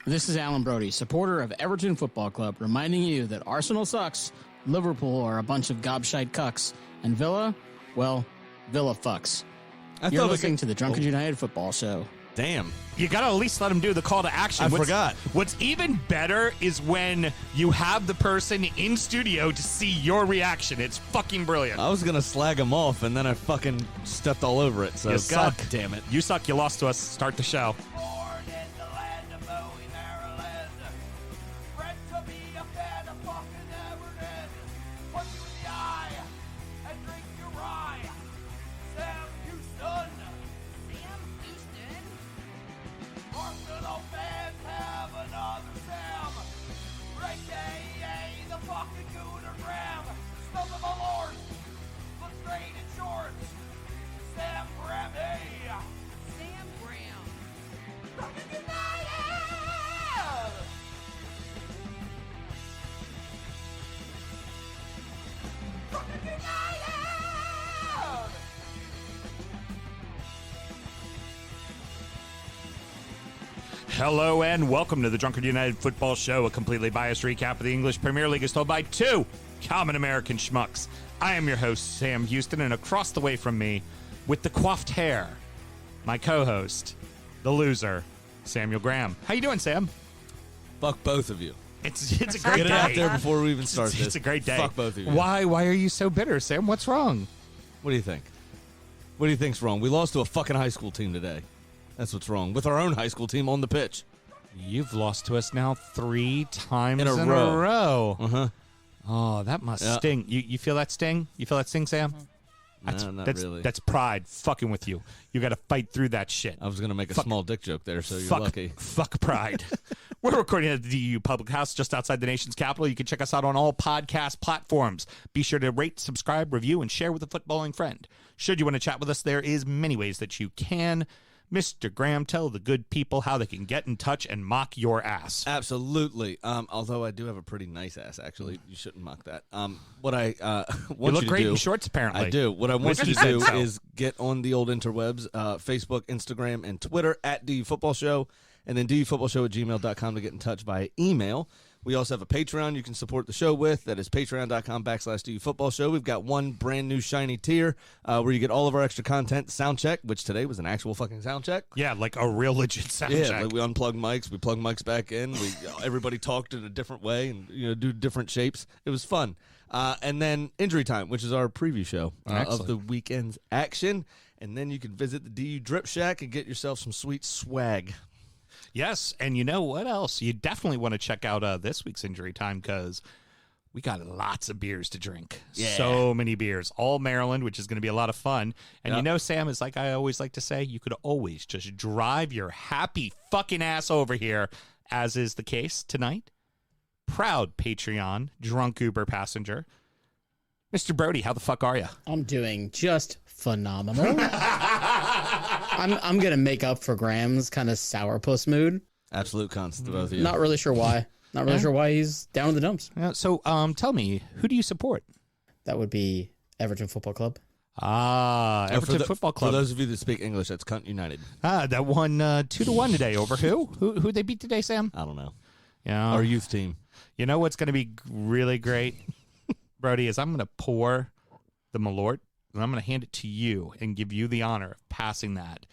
This is Alan Brody, supporter of Everton Football Club, reminding you that Arsenal sucks, Liverpool are a bunch of gobshite cucks, and Villa, well, Villa fucks. You're listening to the Drunken United Football Show. Damn. You got to at least let them do the call to action. I forgot. What's even better is when you have the person in studio to see your reaction. It's fucking brilliant. I was going to slag him off, and then I fucking stepped all over it. So, You God suck. damn it. You suck. You lost to us. Start the show. Born in the land of Bowie, Maryland. Bred to be a fan of fucking Everton. Punch you in the eye and drink your rye. Sam Houston. Sam Houston? Arsenal fans have another Sam. Right the fucking Gooner Graham. Stump of a lord. Look straight in shorts. Sam Graham, hey. Sam Graham. Fucking United! Fucking United! Hello and welcome to the Drunkard United Football Show, a completely biased recap of the English Premier League as told by two common American schmucks. I am your host, Sam Houston, and across the way from me, with the coiffed hair, my co-host, the loser, Samuel Graham. How you doing, Sam? Fuck both of you. It's a great Get day. it out there before we even start this. It's a great day. Fuck both of you. Why are you so bitter, Sam? What's wrong? What do you think? What do you think's wrong? We lost to a fucking high school team today. That's what's wrong. With our own high school team on the pitch. You've lost to us now 3 times In a row. row. Uh-huh. Oh, that must Yeah. sting. You feel that sting? You feel that sting, Sam? No, not that's, really. That's pride fucking with you. You got to fight through that shit. I was going to make a small dick joke there, so you're fuck, lucky. Fuck pride. We're recording at the DU Public House just outside the nation's capital. You can check us out on all podcast platforms. Be sure to rate, subscribe, review, and share with a footballing friend. Should you want to chat with us, there is many ways that you can. Mr. Graham, tell the good people how they can get in touch and mock your ass. Absolutely. Although I do have a pretty nice ass, actually. You shouldn't mock that. What I want You look to great do, in shorts, apparently. I do. What I want Whiskey you to do said so. is get on the old interwebs, Facebook, Instagram, and Twitter at DU Football Show, and then dufootballshow@gmail.com to get in touch via email. We also have a Patreon you can support the show with. That is patreon.com/DU Football Show. We've got one brand new shiny tier where you get all of our extra content. Sound check, which today was an actual fucking sound check. Yeah, like a real legit sound Yeah, check. like we unplugged mics, we plugged mics back in. Everybody talked in a different way and do different shapes. It was fun. And then Injury Time, which is our preview show of the weekend's action. And then you can visit the DU Drip Shack and get yourself some sweet swag. Yes, and you know what else? You definitely want to check out this week's Injury Time because we got lots of beers to drink. Yeah. So many beers. All Maryland, which is going to be a lot of fun. And you know, Sam, is like I always like to say, you could always just drive your happy fucking ass over here, as is the case tonight. Proud Patreon, drunk Uber passenger. Mr. Brody, how the fuck are you? I'm doing just phenomenal. I'm going to make up for Graham's kind of sourpuss mood. Absolute cons to both of you. Not really sure why. Not really sure why he's down in the dumps. So tell me, who do you support? That would be Everton Football Club. Everton Football Club. For those of you that speak English, that's Cunt United. That won 2-1 today over who? Who they beat today, Sam? I don't know. Yeah, Our youth team. You know what's going to be really great, Brody, is I'm going to pour the Malort, and I'm going to hand it to you and give you the honor of passing that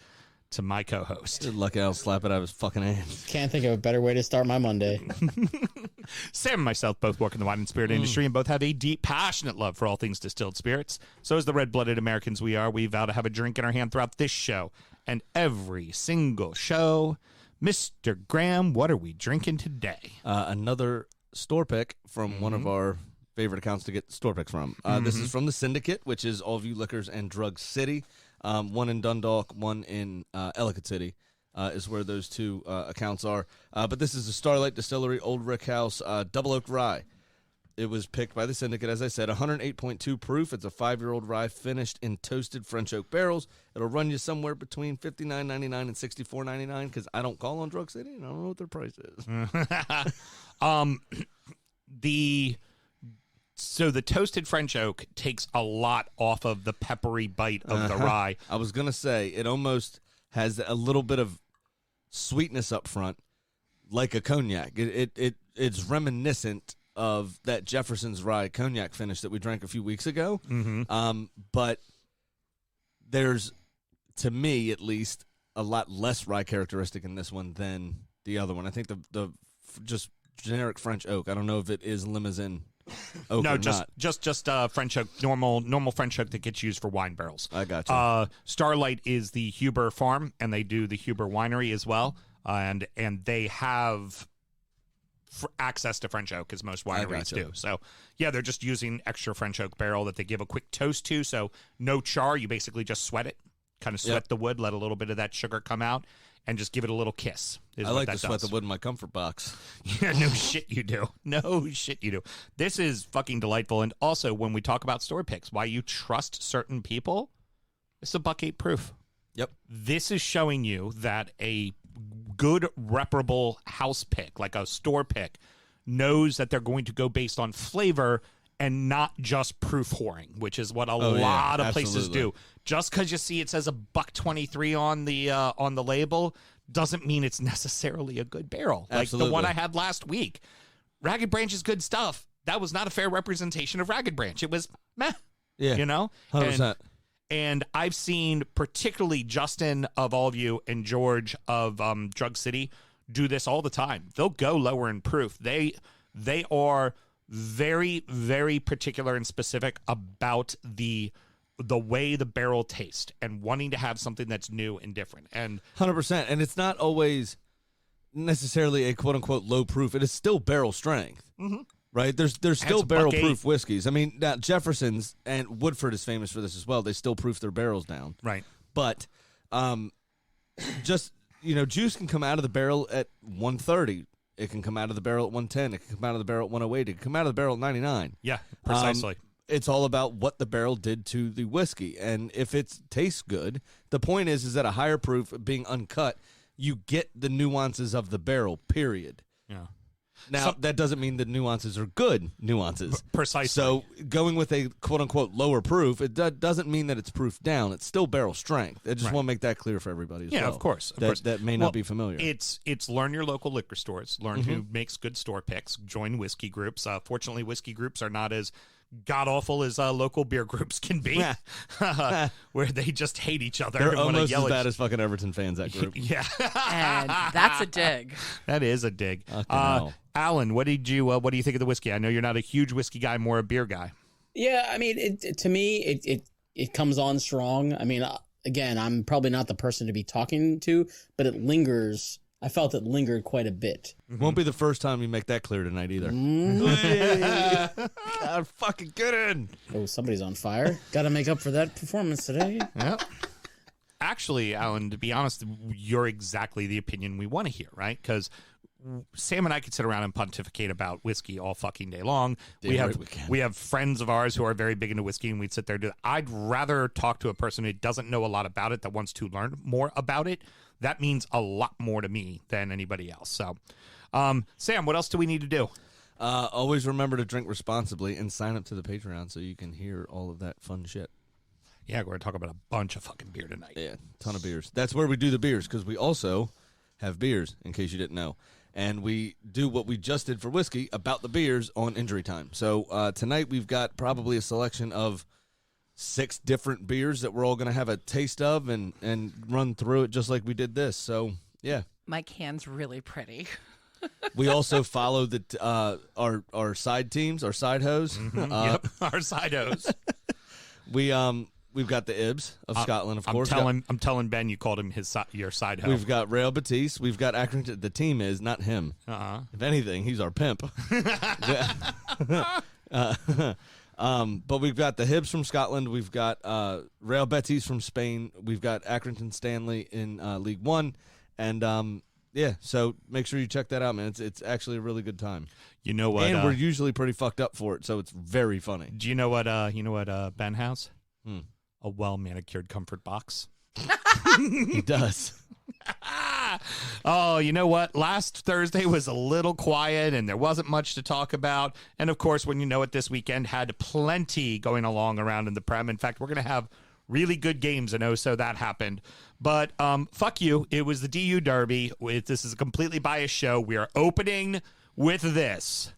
to my co-host. Good luck, I'll slap it out of his fucking hand. Can't think of a better way to start my Monday. Sam and myself both work in the wine and spirit industry and both have a deep, passionate love for all things distilled spirits. So as the red-blooded Americans we are, we vow to have a drink in our hand throughout this show and every single show. Mr. Graham, what are we drinking today? Another store pick from one of our favorite accounts to get store picks from. This is from the Syndicate, which is All View Liquors and Drug City. One in Dundalk, one in Ellicott City is where those two accounts are. But this is a Starlight Distillery Old Rick House Double Oak Rye. It was picked by the Syndicate, as I said, 108.2 proof. It's a 5-year-old rye finished in toasted French oak barrels. It'll run you somewhere between $59.99 and $64.99 because I don't call on Drug City and I don't know what their price is. So the toasted French oak takes a lot off of the peppery bite of the rye. I was going to say, it almost has a little bit of sweetness up front, like a cognac. It's reminiscent of that Jefferson's Rye cognac finish that we drank a few weeks ago. But there's, to me at least, a lot less rye characteristic in this one than the other one. I think the just generic French oak. I don't know if it is Limousin oak or not. just French oak, normal French oak that gets used for wine barrels. I got you. Starlight is the Huber farm, and they do the Huber winery as well, and they have access to French oak as most wineries do. So yeah, they're just using extra French oak barrel that they give a quick toast to. So no char, you basically just sweat it. Kind of sweat the wood, let a little bit of that sugar come out, and just give it a little kiss. I like to sweat the wood in my comfort box. Yeah, no shit you do. No shit you do. This is fucking delightful. And also, when we talk about store picks, why you trust certain people, it's a $1.08 proof. Yep. This is showing you that a good, reparable house pick, like a store pick, knows that they're going to go based on flavor and not just proof whoring, which is what a lot of places do. Just because you see it says $1.23 on the label doesn't mean it's necessarily a good barrel. Absolutely. Like the one I had last week. Ragged Branch is good stuff. That was not a fair representation of Ragged Branch. It was meh. Yeah. You know? 100%. And I've seen particularly Justin of all of you and George of Drug City do this all the time. They'll go lower in proof. They are very, very particular and specific about the way the barrel tastes and wanting to have something that's new and different. And 100%. And it's not always necessarily a quote-unquote low proof. It is still barrel strength. Right? There's still barrel-proof whiskeys. I mean, now Jefferson's and Woodford is famous for this as well. They still proof their barrels down. Right. But just, juice can come out of the barrel at 130. It can come out of the barrel at 110. It can come out of the barrel at 108. It can come out of the barrel at 99. Yeah, precisely. It's all about what the barrel did to the whiskey. And if it tastes good, the point is at a higher proof, being uncut, you get the nuances of the barrel, period. Yeah. Now, that doesn't mean the nuances are good nuances. Precisely. So going with a quote-unquote lower proof, it doesn't mean that it's proof down. It's still barrel strength. I just want to make that clear for everybody as well. Yeah, of course. That may not be familiar. It's learn your local liquor stores, learn who makes good store picks, join whiskey groups. Fortunately, whiskey groups are not as god-awful as local beer groups can be, where they just hate each other. They're and almost yell as bad as fucking Everton fans, that group. Yeah. And that's a dig. That is a dig. Alan, what do you think of the whiskey? I know you're not a huge whiskey guy, more a beer guy. Yeah, I mean, to me, it comes on strong. I mean, again, I'm probably not the person to be talking to, but it lingers. I felt it lingered quite a bit. Won't be the first time you make that clear tonight either. God, fucking get in. Oh, somebody's on fire. Got to make up for that performance today. Yep. Actually, Alan, to be honest, you're exactly the opinion we want to hear, right? Because Sam and I could sit around and pontificate about whiskey all fucking day long. We have friends of ours who are very big into whiskey, and we'd sit there and do that. I'd rather talk to a person who doesn't know a lot about it, that wants to learn more about it. That means a lot more to me than anybody else. So, Sam, what else do we need to do? Always remember to drink responsibly and sign up to the Patreon so you can hear all of that fun shit. Yeah, we're going to talk about a bunch of fucking beer tonight. Yeah, ton of beers. That's where we do the beers, because we also have beers, in case you didn't know. And we do what we just did for whiskey about the beers on Injury Time. So tonight we've got probably a selection of 6 different beers that we're all going to have a taste of and run through it just like we did this. So, yeah. My can's really pretty. We also follow our side teams, our side hoes. Yep, our side hoes. We've got the Ibs of Scotland, of course. I'm telling Ben you called him your side hoe. We've got Rail Batiste. We've got Accrington. The team is, not him. If anything, he's our pimp. But we've got the Hibs from Scotland. We've got Real Betis from Spain. We've got Accrington Stanley in League One. And, so make sure you check that out, man. It's actually a really good time. You know what? And we're usually pretty fucked up for it, so it's very funny. Do you know what Ben has? A well-manicured comfort box. He does. Oh, you know what? Last Thursday was a little quiet and there wasn't much to talk about. And, of course, when you know it, this weekend had plenty going along around in the Prem. In fact, we're going to have really good games, and so that happened. But fuck you. It was the DU Derby. This is a completely biased show. We are opening with this.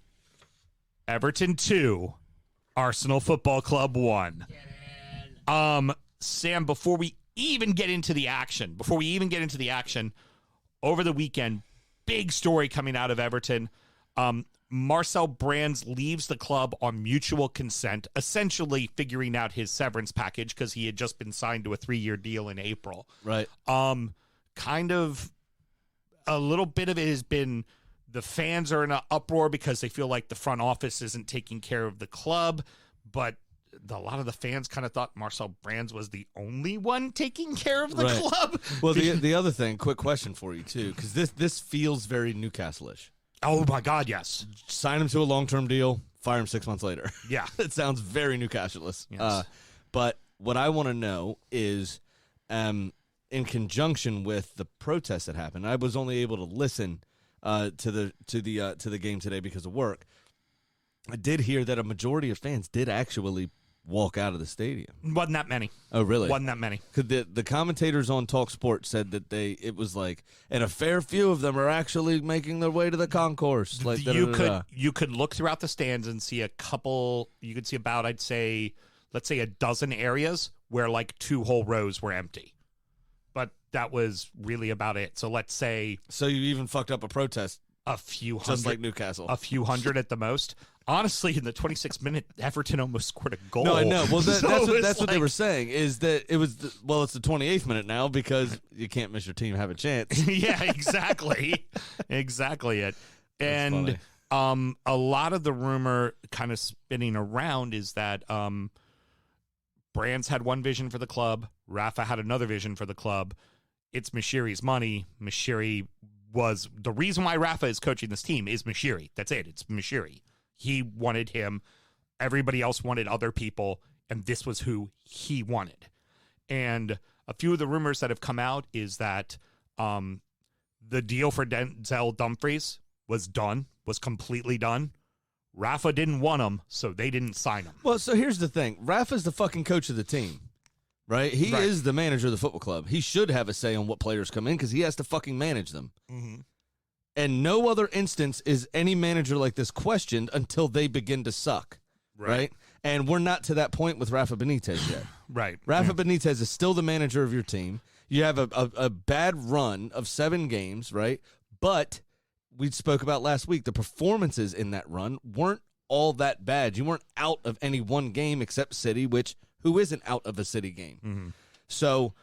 Everton 2, Arsenal Football Club 1. Sam, before we even get into the action, over the weekend, big story coming out of Everton. Marcel Brands leaves the club on mutual consent, essentially figuring out his severance package because he had just been signed to a 3-year deal in April. Right. Kind of a little bit of it has been the fans are in an uproar because they feel like the front office isn't taking care of the club, but a lot of the fans kind of thought Marcel Brands was the only one taking care of the club. Well, the other thing, quick question for you too, because this feels very Newcastle-ish. Oh my God, yes. Sign him to a long-term deal, fire him 6 months later. Yeah. It sounds very Newcastle-ish. Yes. But what I want to know is, in conjunction with the protests that happened, I was only able to listen to the game today because of work. I did hear that a majority of fans did actually walk out of the stadium. Wasn't that many. Oh, really? Wasn't that many. Because the commentators on Talk Sports said that it was like, and a fair few of them are actually making their way to the concourse. Like you could look throughout the stands and see a couple. You could see about, let's say a dozen areas where like 2 whole rows were empty. But that was really about it. So let's say. So you even fucked up a protest. A few hundred. Just like Newcastle. A few hundred at the most. Honestly, in the 26th minute, Everton almost scored a goal. No, I know. Well, that's like, what they were saying, is that it was, it's the 28th minute now because you can't miss your team have a chance. Yeah, exactly. Exactly it. And a lot of the rumor kind of spinning around is that Brands had one vision for the club. Rafa had another vision for the club. It's Mashiri's money. Mashiri was the reason why Rafa is coaching this team is Mashiri. That's it. It's Mashiri. He wanted him. Everybody else wanted other people, and this was who he wanted. And a few of the rumors that have come out is that the deal for Denzel Dumfries was completely done. Rafa didn't want him, so they didn't sign him. Well, so here's the thing. Rafa's the fucking coach of the team, right? He is the manager of the football club. He should have a say on what players come in because he has to fucking manage them. Mm-hmm. And no other instance is any manager like this questioned until they begin to suck, right? And we're not to that point with Rafa Benitez yet. Right. Rafa Benitez is still the manager of your team. You have a bad run of 7 games, right? But we spoke about last week, the performances in that run weren't all that bad. You weren't out of any one game except City, who isn't out of a City game. Mm-hmm. So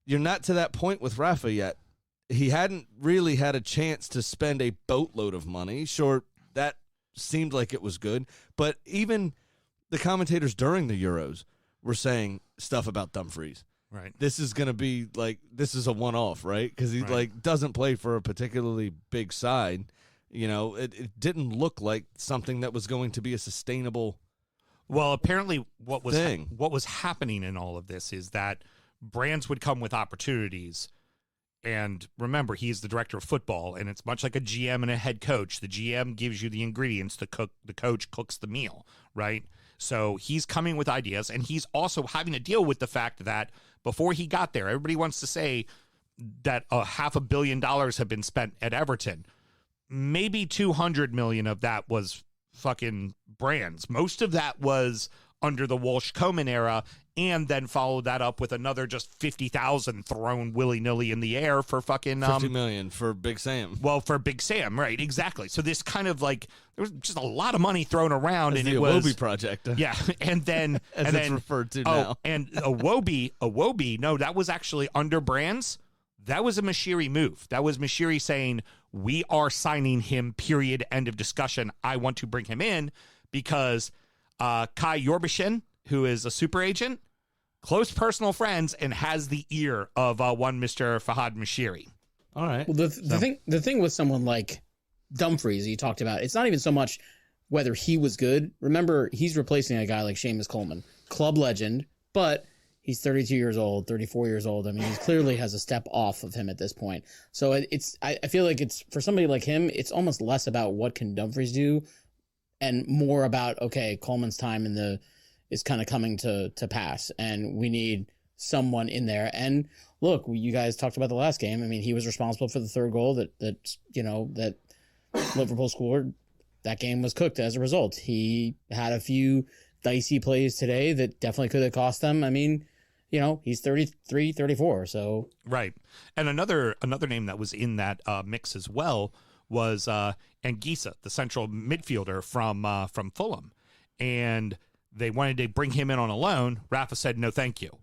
you're not to that point with Rafa yet. He hadn't really had a chance to spend a boatload of money. Sure, that seemed like it was good. But even the commentators during the Euros were saying stuff about Dumfries. Right. This is going to be this is a one-off, right? Because he doesn't play for a particularly big side. You know, it didn't look like something that was going to be a sustainable. Well, apparently what was happening in all of this is that Brands would come with opportunities. And remember, he's the director of football, and it's much like a GM and a head coach. The GM gives you the ingredients, the coach cooks the meal, right? So he's coming with ideas, and he's also having to deal with the fact that before he got there, everybody wants to say that $500 million have been spent at Everton. Maybe 200 million of that was fucking Brands. Most of that was under the Walsh-Koeman era, and then followed that up with another just 50,000 thrown willy-nilly in the air for fucking 50 million for Big Sam. Well, for Big Sam, right? Exactly. So this kind of like there was just a lot of money thrown around, That's and the it was Iwobi project. Yeah, and then as and it's then, referred to now. And Iwobi. No, that was actually under Brands. That was a Mashiri move. That was Mashiri saying, "We are signing him. Period. End of discussion. I want to bring him in because." Kai Yorbishin, who is a super agent, close personal friends, and has the ear of one Mr. Fahad Mashiri. All right. Well, the thing with someone like Dumfries you talked about, it's not even so much whether he was good. Remember, he's replacing a guy like Seamus Coleman, club legend, but he's 32 years old, 34 years old. I mean, he clearly has a step off of him at this point. So I feel like it's for somebody like him, it's almost less about what can Dumfries do and more about, okay, Coleman's time is kind of coming to pass, and we need someone in there. And look, you guys talked about the last game. I mean, he was responsible for the third goal that Liverpool scored. That game was cooked as a result. He had a few dicey plays today that definitely could have cost them. I mean, he's 33, 34, so. Right. And another name that was in that mix as well was Anguissa, the central midfielder from Fulham. And they wanted to bring him in on a loan. Rafa said, no, thank you.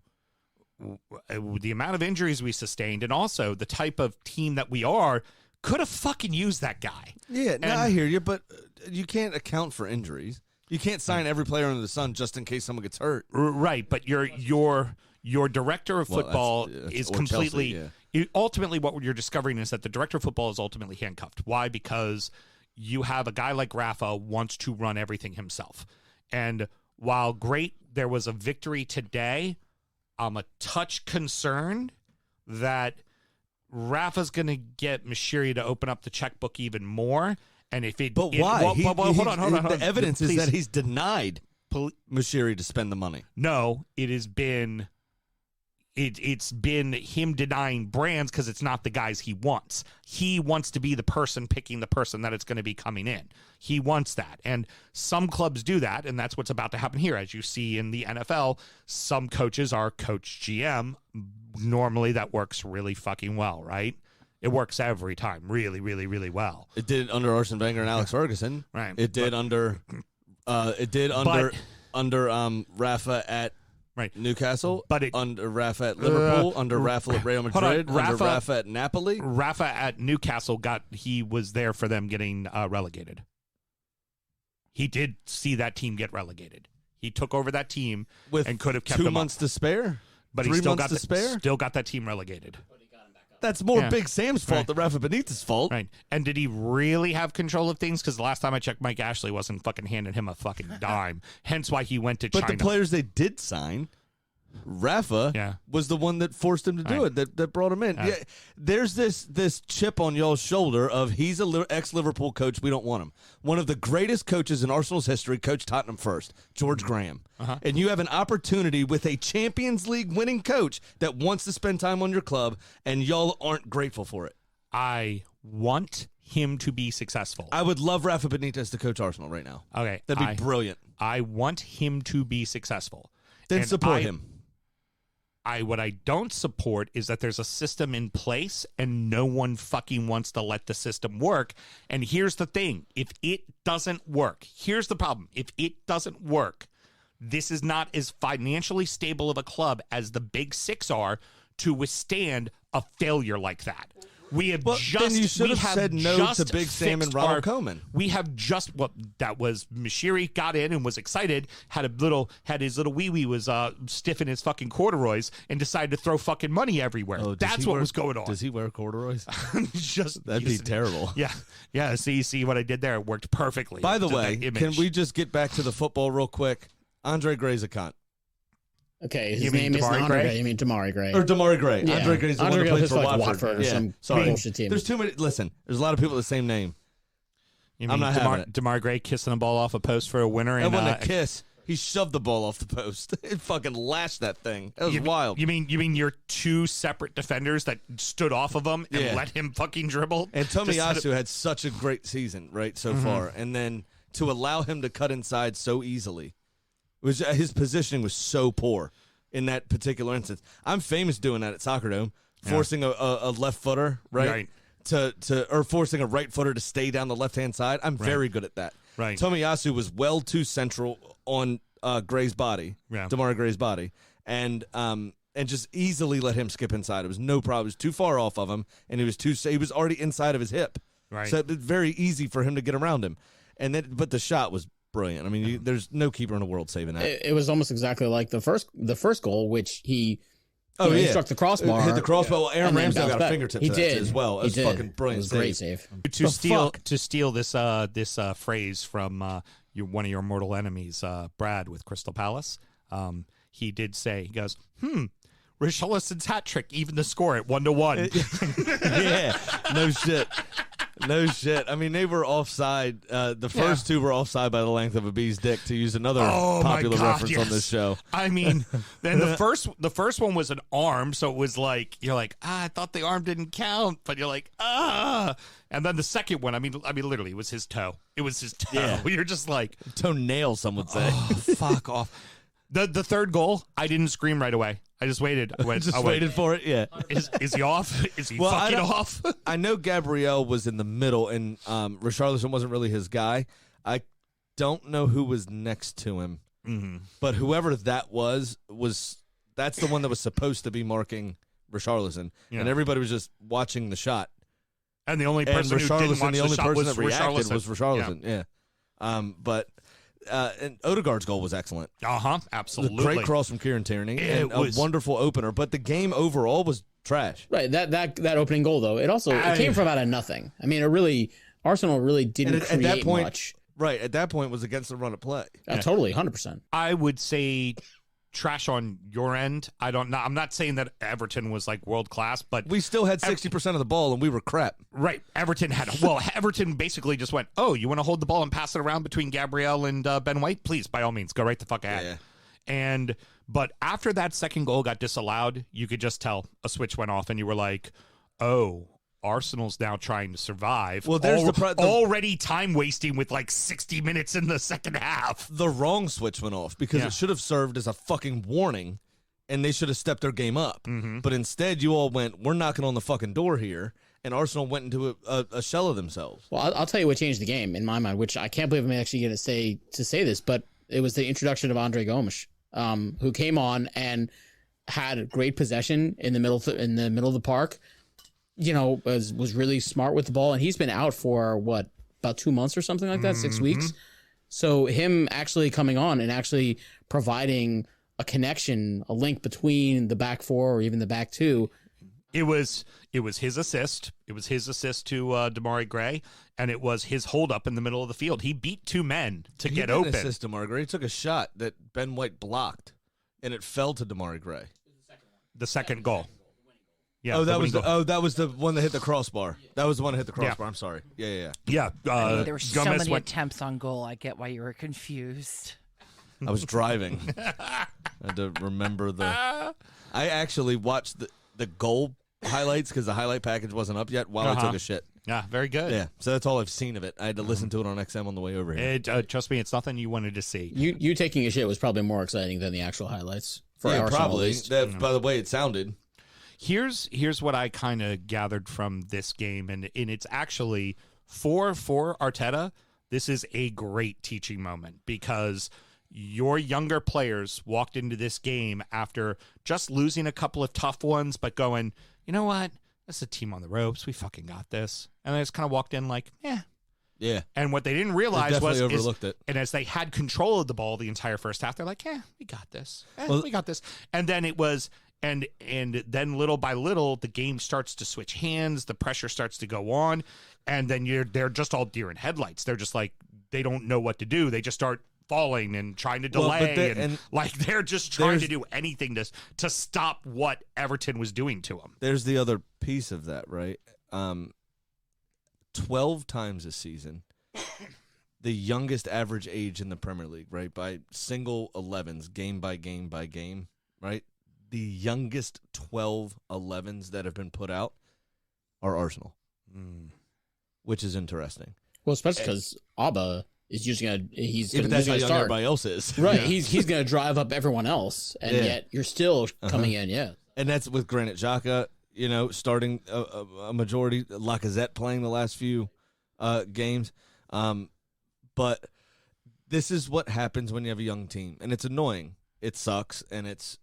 The amount of injuries we sustained and also the type of team that we are could have fucking used that guy. Yeah, no, I hear you, but you can't account for injuries. You can't sign every player under the sun just in case someone gets hurt. Right, but your director of football is completely... Chelsea, ultimately, what you're discovering is that the director of football is ultimately handcuffed. Why? Because you have a guy like Rafa wants to run everything himself. And while great, there was a victory today, I'm a touch concerned that Rafa's going to get Mashiri to open up the checkbook even more. And if it, but why? Hold on. The evidence is that he's denied Mashiri to spend the money. No, it's been him denying brands because it's not the guys he wants. He wants to be the person picking the person that it's going to be coming in. He wants that. And some clubs do that, and that's what's about to happen here. As you see in the NFL, some coaches are coach GM. Normally that works really fucking well, right? It works every time really, really, really well. It did under Arsene Wenger and Alex Ferguson. Right. It did under Rafa at Newcastle, but under Rafa at Liverpool, under Rafa at Real Madrid, under Rafa at Napoli. Rafa at Newcastle he was there for them getting relegated. He did see that team get relegated. He took over that team and could have kept 2 months to spare. But he still got that team relegated. That's more Big Sam's fault than Rafa Benitez's fault. Right. And did he really have control of things? Because the last time I checked, Mike Ashley wasn't fucking handing him a fucking dime. Hence why he went to China. But the players they did sign, Rafa was the one that forced him to do it, that brought him in. Yeah, there's this chip on y'all's shoulder of he's a ex-Liverpool coach. We don't want him. One of the greatest coaches in Arsenal's history coached Tottenham first, George Graham. And you have an opportunity with a Champions League winning coach that wants to spend time on your club, and y'all aren't grateful for it. I want him to be successful. I would love Rafa Benitez to coach Arsenal right now. Okay. That'd be brilliant. I want him to be successful. Then support him. What I don't support is that there's a system in place and no one fucking wants to let the system work. And here's the thing. If it doesn't work, here's the problem. If it doesn't work, this is not as financially stable of a club as the Big Six are to withstand a failure like that. We have then you should have said no to Big Sam and Ronald Koeman. We have that was Mashiri got in and was excited, had his little wee was stiff in his fucking corduroys and decided to throw fucking money everywhere. That's what was going on. Does he wear corduroys? That'd be terrible. Yeah. See what I did there? It worked perfectly. By the way, can we just get back to the football real quick? Andre Gray's a cunt. Okay, his name is not Andre Gray. You mean Damari Gray. Or Damari Gray. Yeah. Andre Gray's the one that plays for Watford or some bullshit team. There's too many. Listen, there's a lot of people with the same name. I'm not having it. Damari Gray kissing a ball off a post for a winner. That wasn't a kiss. He shoved the ball off the post. It fucking lashed that thing. That was wild. You mean your two separate defenders that stood off of him and let him fucking dribble? And Tomiyasu had such a great season, right, so far. And then to allow him to cut inside so easily, his positioning was so poor. In that particular instance, I'm famous doing that at Soccer Dome, forcing a left footer or forcing a right footer to stay down the left hand side. I'm very good at that. Right. Tomiyasu was well too central on Gray's body, Damari Gray's body, and just easily let him skip inside. It was no problem. It was too far off of him, and he was already inside of his hip. Right. So it was very easy for him to get around him, but the shot was brilliant. I mean, there's no keeper in the world saving that. It was almost exactly like the first goal, which he struck the crossbar. Hit the crossbar. Well, Aaron Ramsdale got a fingertip to that as well. It was fucking brilliant. It was a great save. To steal this phrase from one of your mortal enemies, Brad with Crystal Palace, he did say, he goes, Richarlison's hat trick, even the score at 1-1. Yeah, no shit. No shit. I mean, they were offside. The first two were offside by the length of a bee's dick, to use another popular reference on this show. I mean, then the first one was an arm, so it was like you're like, I thought the arm didn't count, but you're like, And then the second one, I mean, literally, it was his toe. It was his toe. Yeah. You're just like Toenail, some would say. oh, fuck off. The third goal, I didn't scream right away. I just waited. I went, waited for it. Yeah. Is he off? Is he fucking off? I know Gabriel was in the middle, and Richarlison wasn't really his guy. I don't know who was next to him, but whoever that was that's the one that was supposed to be marking Richarlison, and everybody was just watching the shot. And the only person who didn't watch the shot was reacted Richarlison. was Richarlison. Yeah. But and Odegaard's goal was excellent. Absolutely. Great cross from Kieran Tierney and a wonderful opener. But the game overall was trash. Right. That opening goal though, it came from out of nothing. I mean, Arsenal really didn't create at that point, much. Right. At that point, was against the run of play. Totally, 100%. I would say trash on your end. I'm not saying that Everton was like world class, but we still had 60% of the ball and we were crap. Right. Everton basically just went, oh, you want to hold the ball and pass it around between Gabriel and Ben White? Please, by all means, go right the fuck ahead. Yeah. But after that second goal got disallowed, you could just tell a switch went off and you were like, oh, Arsenal's now trying to survive. Well, there's already time wasting with like 60 minutes in the second half. The wrong switch went off because it should have served as a fucking warning, and they should have stepped their game up. But instead, you all went, we're knocking on the fucking door here, and Arsenal went into a shell of themselves. Well, I'll tell you what changed the game in my mind, which I can't believe I'm actually going to say this, but it was the introduction of Andre Gomes, who came on and had great possession in the middle of the park. You know, was really smart with the ball, and he's been out for about 2 months or something like that, 6 weeks. So him actually coming on and actually providing a connection, a link between the back four or even the back two. It was his assist. It was his assist to Damari Gray, and it was his hold up in the middle of the field. He beat two men to get open. He assist Damari Gray. He took a shot that Ben White blocked, and it fell to Damari Gray. The second goal. Yeah, that was the one that hit the crossbar. That was the one that hit the crossbar. Yeah. I'm sorry. Yeah. There were so many attempts on goal. I get why you were confused. I was driving. I had to remember I actually watched the goal highlights because the highlight package wasn't up yet while I took a shit. Yeah, very good. Yeah, so that's all I've seen of it. I had to listen to it on XM on the way over here. Trust me, it's nothing you wanted to see. You taking a shit was probably more exciting than the actual highlights. For Arsenal, probably. By the way it sounded. Here's what I kind of gathered from this game, and it's actually for Arteta, this is a great teaching moment because your younger players walked into this game after just losing a couple of tough ones, but going, you know what? That's a team on the ropes. We fucking got this. And they just kind of walked in like, yeah. And what they didn't realize was, overlooked it. And as they had control of the ball the entire first half, they're like, we got this. We got this. And then it was... And then little by little, the game starts to switch hands. The pressure starts to go on, and then they're just all deer in headlights. They're just like they don't know what to do. They just start falling and trying to delay, and like they're just trying to do anything to stop what Everton was doing to them. There's the other piece of that, right? 12 times a season, the youngest average age in the Premier League, right? By single 11s, game by game by game, right? The youngest 12 11s that have been put out are Arsenal, which is interesting. Well, especially because Abba is usually he's but that's how young start. Everybody else is, right? Yeah. He's going to drive up everyone else, and yet you're still coming in, And that's with Granit Xhaka, starting a majority. Lacazette playing the last few games, but this is what happens when you have a young team, and it's annoying. It sucks, and it's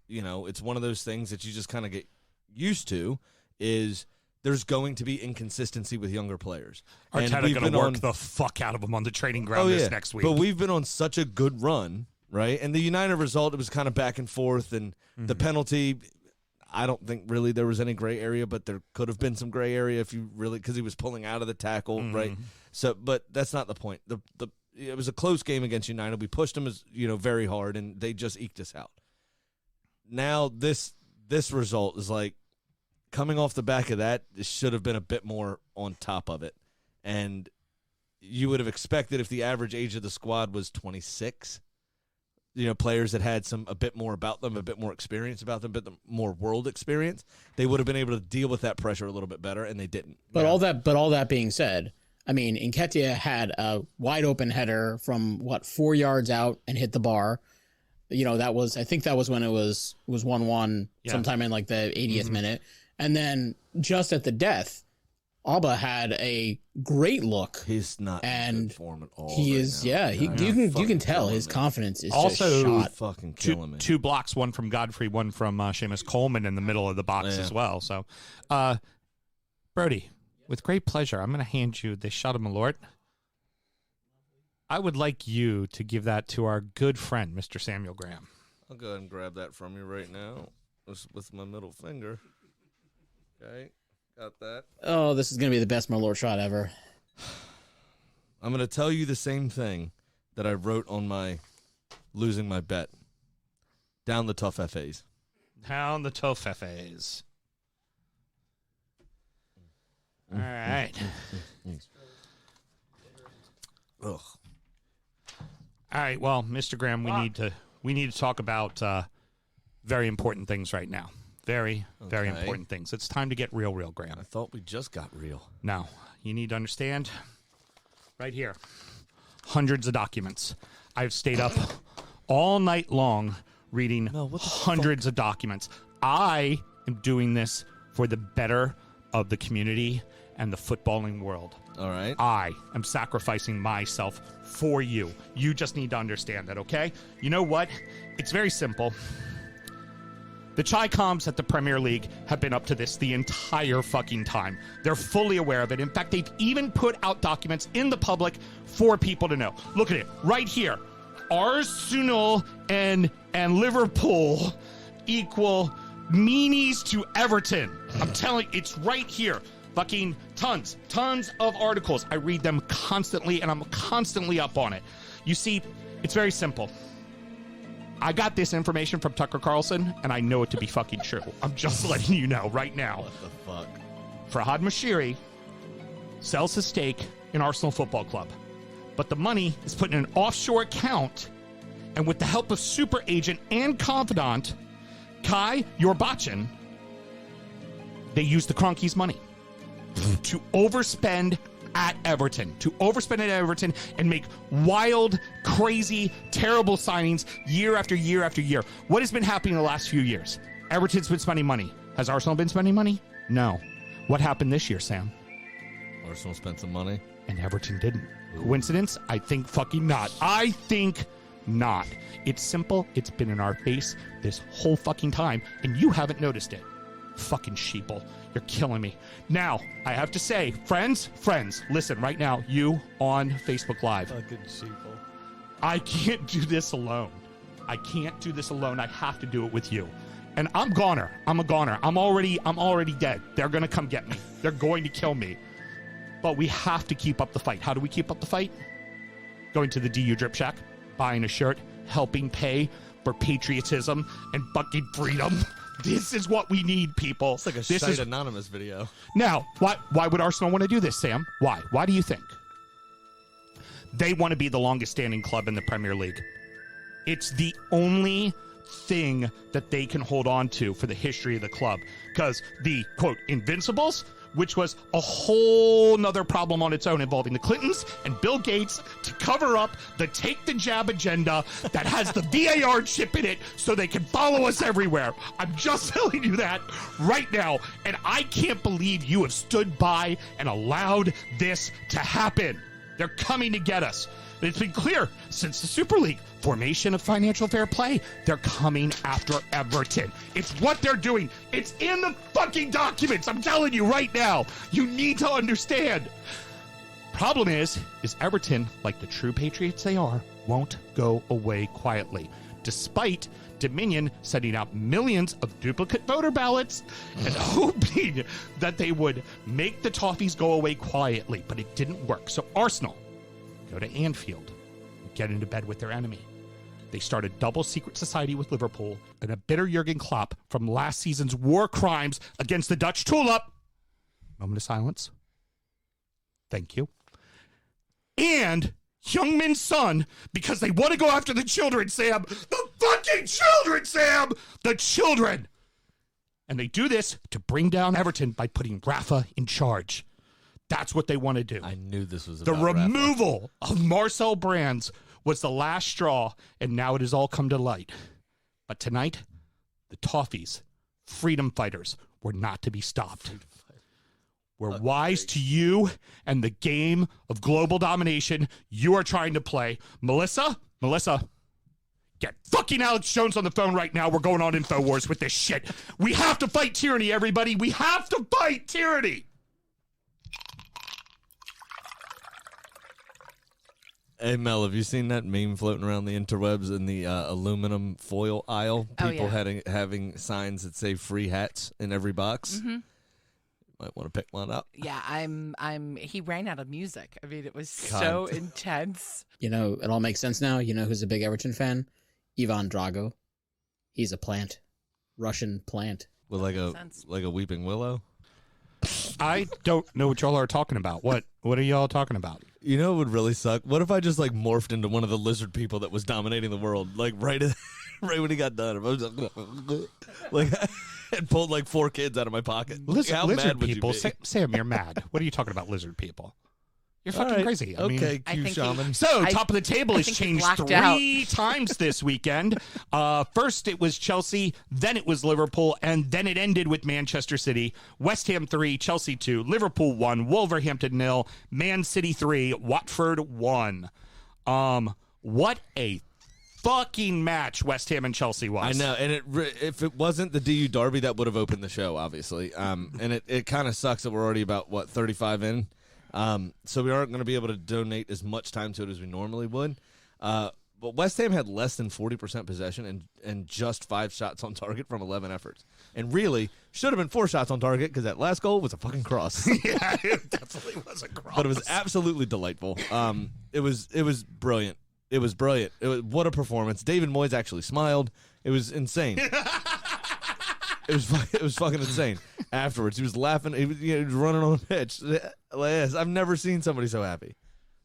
one of those things that you just kind of get used to. Is there's going to be inconsistency with younger players. Arteta going to work the fuck out of them on the training ground this next week. But we've been on such a good run, right? And the United result, it was kind of back and forth, and the penalty, I don't think really there was any gray area, but there could have been some gray area if you really, because he was pulling out of the tackle, right? So, but that's not the point. It was a close game against United. We pushed them very hard, and they just eked us out. Now this result is like coming off the back of that. It should have been a bit more on top of it, And you would have expected if the average age of the squad was 26, players that had a bit more about them, a bit more experience about them, a bit more world experience, they would have been able to deal with that pressure a little bit better, and they didn't. But all that being said, I mean, Nketiah had a wide open header from 4 yards out and hit the bar. I think that was when it was 1-1 sometime in like the 80th minute. And then just at the death, Alba had a great look. He's not in good form at all. He is, now. You can tell his confidence is also just shot. Fucking killing me. 2 blocks, one from Godfrey, one from Seamus Coleman in the middle of the box as well. So, Brody, with great pleasure, I'm going to hand you the shot of Malort. I would like you to give that to our good friend, Mr. Samuel Graham. I'll go ahead and grab that from you right now with my middle finger. Okay. Got that. Oh, this is going to be the best Malort shot ever. I'm going to tell you the same thing that I wrote on my losing my bet. Down the tough FAs. Down the tough FAs. All right. Ugh. All right. Well, Mr. Graham, we need to talk about very important things right now. Very important things. It's time to get real, Graham. I thought we just got real. No, you need to understand. Right here, hundreds of documents. I've stayed up all night long reading hundreds of documents. I am doing this for the better of the community and the footballing world. All right. I am sacrificing myself for you. You just need to understand that, okay? You know what? It's very simple. The Chi-Coms at the Premier League have been up to this the entire fucking time. They're fully aware of it. In fact, they've even put out documents in the public for people to know. Look at it right here. Arsenal and Liverpool equal meanies to Everton. I'm telling you, it's right here. Fucking tons of articles. I read them constantly, and I'm constantly up on it. You see, it's very simple. I got this information from Tucker Carlson, and I know it to be fucking true. I'm just letting you know right now. What the fuck? Farhad Moshiri sells his stake in Arsenal Football Club, but the money is put in an offshore account, and with the help of super agent and confidant Kai Yorbachin, they use the Kroenke's money to overspend at Everton, and make wild, crazy, terrible signings year after year after year. What has been happening in the last few years? Everton's been spending money. Has Arsenal been spending money? No. What happened this year, Sam? Arsenal spent some money. And Everton didn't. Coincidence? I think fucking not. I think not. It's simple. It's been in our face this whole fucking time, and you haven't noticed it. Fucking sheeple. You're killing me. Now, I have to say, friends, listen right now, you on Facebook Live. Fucking sheeple. I can't do this alone. I have to do it with you. And I'm a goner. I'm already dead. They're going to come get me. They're going to kill me. But we have to keep up the fight. How do we keep up the fight? Going to the DU Drip Shack, buying a shirt, helping pay for patriotism and fucking freedom. This is what we need, people. It's like a Shite Anonymous video. Now, why would Arsenal want to do this, Sam? Why? Why do you think? They want to be the longest-standing club in the Premier League. It's the only thing that they can hold on to for the history of the club. Because the, quote, Invincibles, which was a whole nother problem on its own involving the Clintons and Bill Gates to cover up the take the jab agenda that has the VAR chip in it so they can follow us everywhere. I'm just telling you that right now. And I can't believe you have stood by and allowed this to happen. They're coming to get us. It's been clear since the Super League formation of financial fair play. They're coming after Everton. It's what they're doing. It's in the fucking documents. I'm telling you right now. You need to understand. Problem is Everton, like the true patriots they are, won't go away quietly. Despite Dominion sending out millions of duplicate voter ballots and hoping that they would make the Toffees go away quietly. But it didn't work. So Arsenal go to Anfield and get into bed with their enemy. They start a double secret society with Liverpool and a bitter Jurgen Klopp from last season's war crimes against the Dutch tulip. Moment of silence. Thank you. And Heung-Min Son, because they want to go after the children, Sam. The fucking children, Sam! The children! And they do this to bring down Everton by putting Rafa in charge. That's what they want to do. I knew this was the about removal of Marcel Brands was the last straw, and now it has all come to light. But tonight, the Toffees, freedom fighters, were not to be stopped. We're wise to you and the game of global domination you are trying to play. Melissa, get fucking Alex Jones on the phone right now. We're going on InfoWars with this shit. We have to fight tyranny, everybody. We have to fight tyranny. Hey, Mel, have you seen that meme floating around the interwebs in the aluminum foil aisle? People having signs that say free hats in every box. Mm-hmm. Might want to pick one up. Yeah, he ran out of music. I mean, it was so intense. You know, it all makes sense now. You know who's a big Everton fan? Ivan Drago. He's a plant. Russian plant. With like a weeping willow? I don't know what y'all are talking about. What are y'all talking about? You know what would really suck? What if I just like morphed into one of the lizard people that was dominating the world, like right when he got done? I was like and pulled like 4 kids out of my pocket. How lizard mad people, would you be? Sam, you're mad. What are you talking about, lizard people? You're fucking crazy. I mean, Q Shaman. Top of the table has changed 3 times this weekend. First it was Chelsea, then it was Liverpool, and then it ended with Manchester City. West Ham 3, Chelsea 2, Liverpool 1, Wolverhampton 0, Man City 3, Watford 1. What a fucking match West Ham and Chelsea was. I know, and if it wasn't the DU Derby, that would have opened the show, obviously. And it kind of sucks that we're already about, 35 in? So we aren't going to be able to donate as much time to it as we normally would. But West Ham had less than 40% possession and just 5 shots on target from 11 efforts. And really, should have been 4 shots on target because that last goal was a fucking cross. Yeah, it definitely was a cross. But it was absolutely delightful. It was brilliant. It was brilliant. What a performance. David Moyes actually smiled. It was insane. It was fucking insane. Afterwards, he was laughing. He was running on the pitch. I've never seen somebody so happy.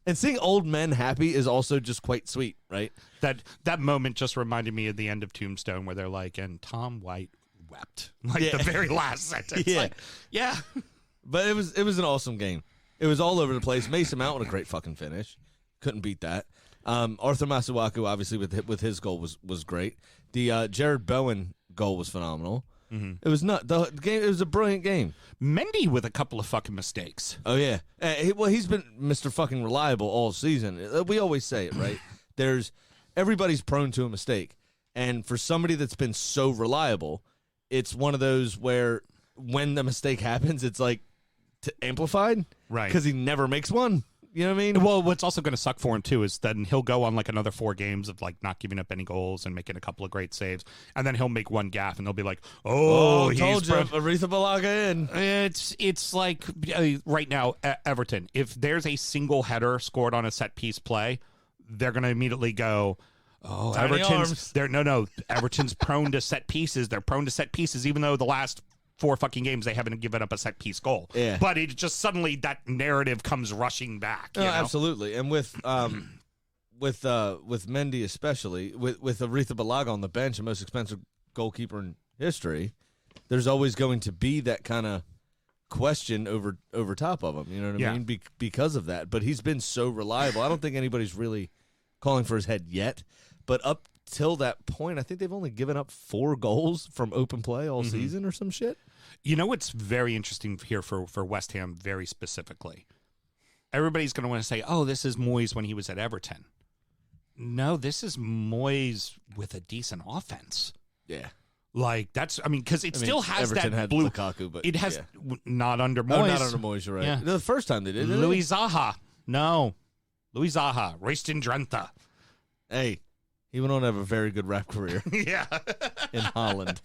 And seeing old men happy is also just quite sweet, right? That moment just reminded me of the end of Tombstone where they're like, and Tom White wept. Like the very last sentence. Yeah. Like, yeah. But it was an awesome game. It was all over the place. Mason Mount with a great fucking finish. Couldn't beat that. Arthur Masuaku, obviously, with his goal was great. The Jared Bowen goal was phenomenal. Mm-hmm. It was the game. It was a brilliant game. Mendy with a couple of fucking mistakes. Oh yeah. He's been Mr. fucking reliable all season. We always say it, right? Everybody's prone to a mistake, and for somebody that's been so reliable, it's one of those where when the mistake happens, it's like amplified, right? Because he never makes one. You know what I mean? Well, what's also going to suck for him, too, is then he'll go on like another 4 games of like not giving up any goals and making a couple of great saves. And then he'll make one gaffe and they'll be like, told you, Aretha Balaga in. It's like right now, Everton, if there's a single header scored on a set piece play, they're going to immediately go, Everton's prone to set pieces. They're prone to set pieces, even though the last 4 fucking games they haven't given up a set piece goal. Yeah. But it just suddenly that narrative comes rushing back. You know? Absolutely. And with Mendy especially, with Aretha Balaga on the bench, the most expensive goalkeeper in history, there's always going to be that kind of question over top of him. You know what I mean? Because of that. But he's been so reliable. I don't think anybody's really calling for his head yet. But up till that point, I think they've only given up 4 goals from open play all season or some shit. You know what's very interesting here for West Ham very specifically? Everybody's going to want to say, oh, this is Moyes when he was at Everton. No, this is Moyes with a decent offense. Yeah. Like, because it still has Everton that had blue. Lukaku, but it has not under Moyes. Oh, not under Moyes, you're right. Yeah. The first time they did. Louis Zaha. No. Louis Zaha. Royston Drenthe. Hey. He went on to have a very good rap career. Yeah. In Holland.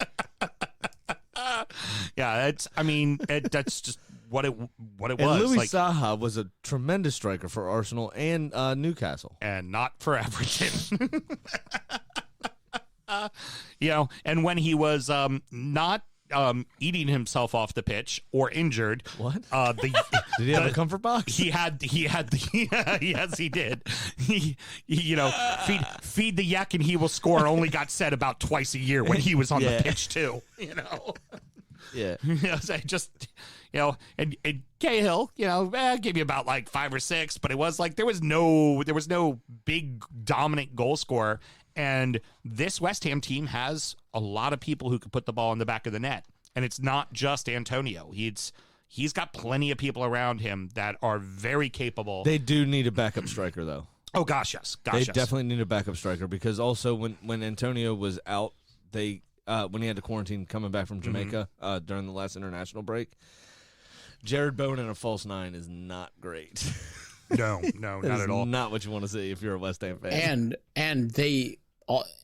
Yeah, that's just what it was. And Louis Zaha was a tremendous striker for Arsenal and Newcastle. And not for Everton. And when he was not eating himself off the pitch or injured. What? Did he have a comfort box? He had yes, he did. He feed the yak and he will score only got said about twice a year when he was on the pitch too. Yeah. And Cahill, gave you about like 5 or 6, but it was like there was no big dominant goal scorer. And this West Ham team has a lot of people who can put the ball in the back of the net. And it's not just Antonio. He's got plenty of people around him that are very capable. They do need a backup striker, though. Oh, gosh, yes. They definitely need a backup striker because also when Antonio was out, when he had to quarantine coming back from Jamaica during the last international break, Jared Bowen in a false 9 is not great. No, not at all. Not what you want to see if you're a West Ham fan.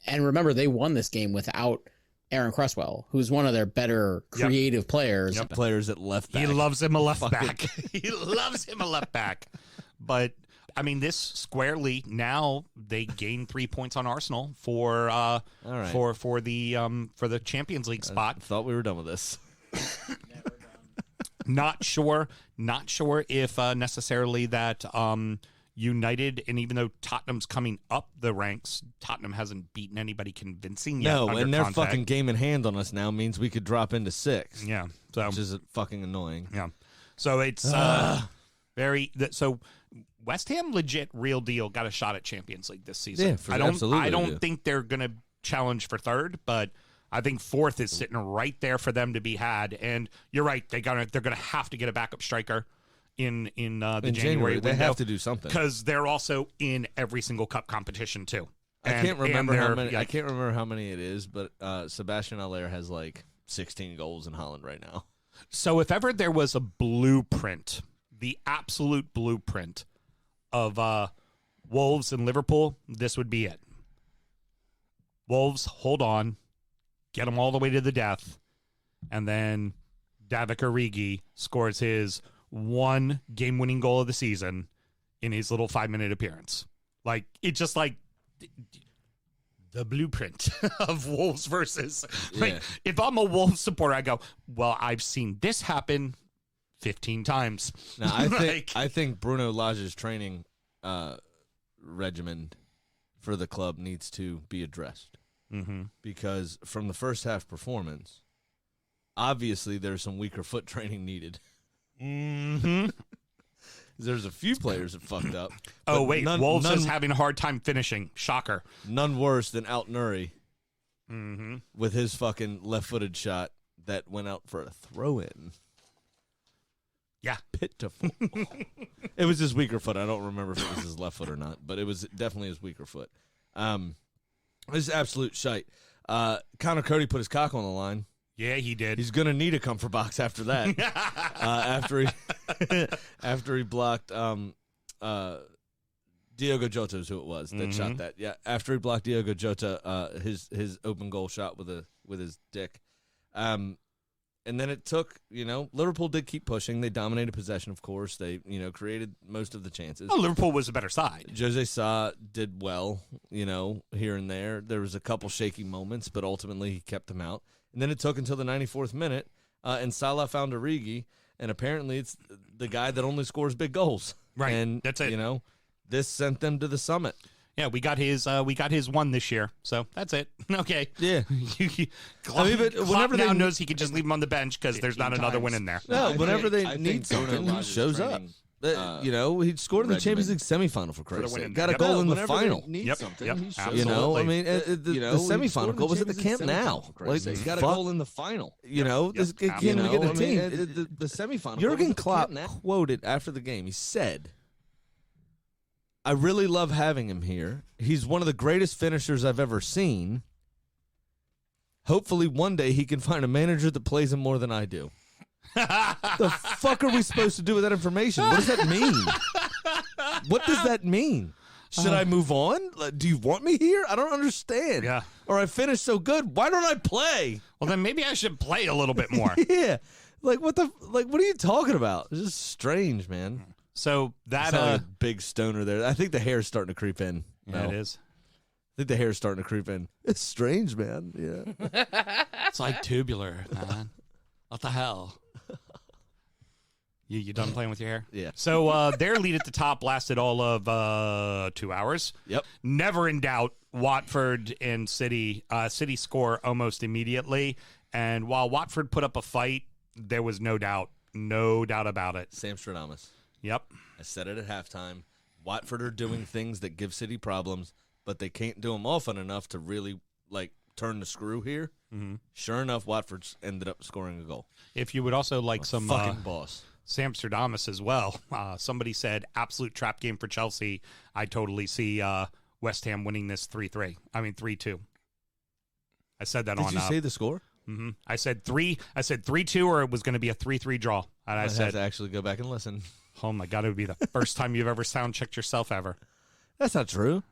And remember, they won this game without Aaron Cresswell, who's one of their better creative players. Yep. Players at left back. He loves him a left back. He loves him a left back. But I mean, this squarely now they gain 3 points on Arsenal for the Champions League spot. I thought we were done with this. Not sure if necessarily that United, and even though Tottenham's coming up the ranks, Tottenham hasn't beaten anybody convincing yet. No, under and their Conte. fucking game in hand on us now means we could drop into 6. Yeah, which is fucking annoying. Yeah, so it's so West Ham legit real deal got a shot at Champions League this season. Yeah, I don't think they're gonna challenge for 3rd, but I think 4th is sitting right there for them to be had. And you're right, they're gonna have to get a backup striker in the January window. They have to do something because they're also in every single cup competition too. I can't remember how many it is, but Sebastian Aller has like 16 goals in Holland right now. So if ever there was a blueprint, the absolute blueprint of Wolves and Liverpool, this would be it. Wolves hold on, get them all the way to the death, and then Davik Origi scores his 1 game-winning goal of the season in his little 5-minute appearance. Like, it's just like the blueprint of Wolves versus. Like, if I'm a Wolves supporter, I go, well, I've seen this happen 15 times. Now, I think Bruno Lage's training regimen for the club needs to be addressed. Mm-hmm. Because from the first half performance, obviously there's some weaker foot training needed. Mm-hmm. There's a few players that fucked up. Oh, wait. Wolves is having a hard time finishing. Shocker. None worse than Alt-Nuri mm-hmm. with his fucking left-footed shot that went out for a throw-in. Yeah. Pitiful. It was his weaker foot. I don't remember if it was his left foot or not, but it was definitely his weaker foot. This is absolute shite. Connor Cody put his cock on the line. Yeah, he did. He's gonna need a comfort box after that. After he blocked Diogo Jota is who it was that shot that. Yeah, after he blocked Diogo Jota, his open goal shot with his dick. And then it took, Liverpool did keep pushing. They dominated possession, of course. They, created most of the chances. Oh, Liverpool was a better side. Jose Sa did well, here and there. There was a couple shaky moments, but ultimately he kept them out. And then it took until the 94th minute, and Salah found Origi, and apparently it's the guy that only scores big goals. Right, and that's it. This sent them to the summit. Yeah, we got his 1 this year, so that's it. Okay. Yeah. But whenever they knows he can just leave him on the bench because there's not another win in there. No, whenever they need something, he shows up. He scored in the Champions League semifinal for Christ's sake. Got a goal in the final. Yep. The semifinal goal was at the Camp Nou. He got a goal in the final. This can't even get a team. The semifinal. Jurgen Klopp quoted after the game. He said, I really love having him here. He's one of the greatest finishers I've ever seen. Hopefully one day he can find a manager that plays him more than I do. The fuck are we supposed to do with that information? What does that mean? What does that mean? Should I move on? Do you want me here? I don't understand. Yeah. Or I finished so good. Why don't I play? Well, then maybe I should play a little bit more. Yeah. What are you talking about? It's just strange, man. So that like a big stoner there. I think the hair's starting to creep in. Yeah, it is. think the hair's starting to creep in. It's strange, man. Yeah. It's like tubular, man. What the hell? You done playing with your hair? Yeah. So their lead at the top lasted all of 2 hours. Yep. Never in doubt, Watford and City. City score almost immediately. And while Watford put up a fight, there was no doubt about it. Sam Stradamus. Yep. I said it at halftime. Watford are doing things that give City problems, but they can't do them often enough to really, turn the screw here. Mm-hmm. Sure enough, Watford's ended up scoring a goal. If you would also like some fucking boss. Sam Stradamus as well. Somebody said absolute trap game for Chelsea. I totally see West Ham winning this 3-2. I said that on. Did you say the score? Mm-hmm. I said 3-2, or it was going to be a 3-3 draw. And I said have to actually go back and listen. Oh my God, it would be the first time you've ever sound checked yourself ever. That's not true.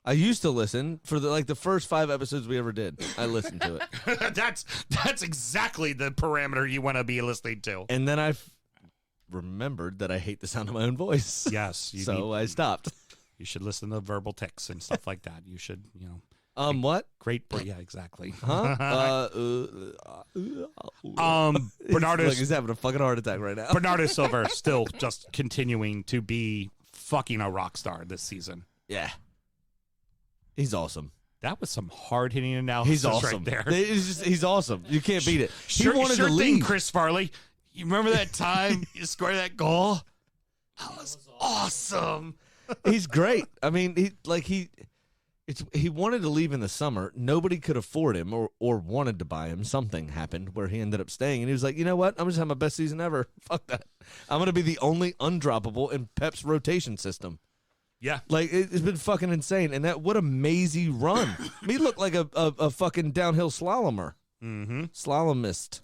I used to listen for the first 5 episodes we ever did. I listened to it. That's exactly the parameter you want to be listening to. And then I remembered that I hate the sound of my own voice. Yes. I stopped. You should listen to verbal tics and stuff like that. You should, What? Great. Yeah, exactly. Huh? Bernardo. He's having a fucking heart attack right now. Bernardo Silva still just continuing to be fucking a rock star this season. Yeah. He's awesome. That was some hard-hitting analysis. He's awesome. Right there. He's awesome. You can't beat it. He Sure, wanted sure to thing, leave. Chris Farley. You remember that time you scored that goal? That was awesome. He's great. I mean, he wanted to leave in the summer. Nobody could afford him or wanted to buy him. Something happened where he ended up staying, and he was like, you know what? I'm just having my best season ever. Fuck that. I'm going to be the only undroppable in Pep's rotation system. Yeah. It's been fucking insane. And what a mazy run. He looked like a fucking downhill slalomer. Mm-hmm. Slalomist.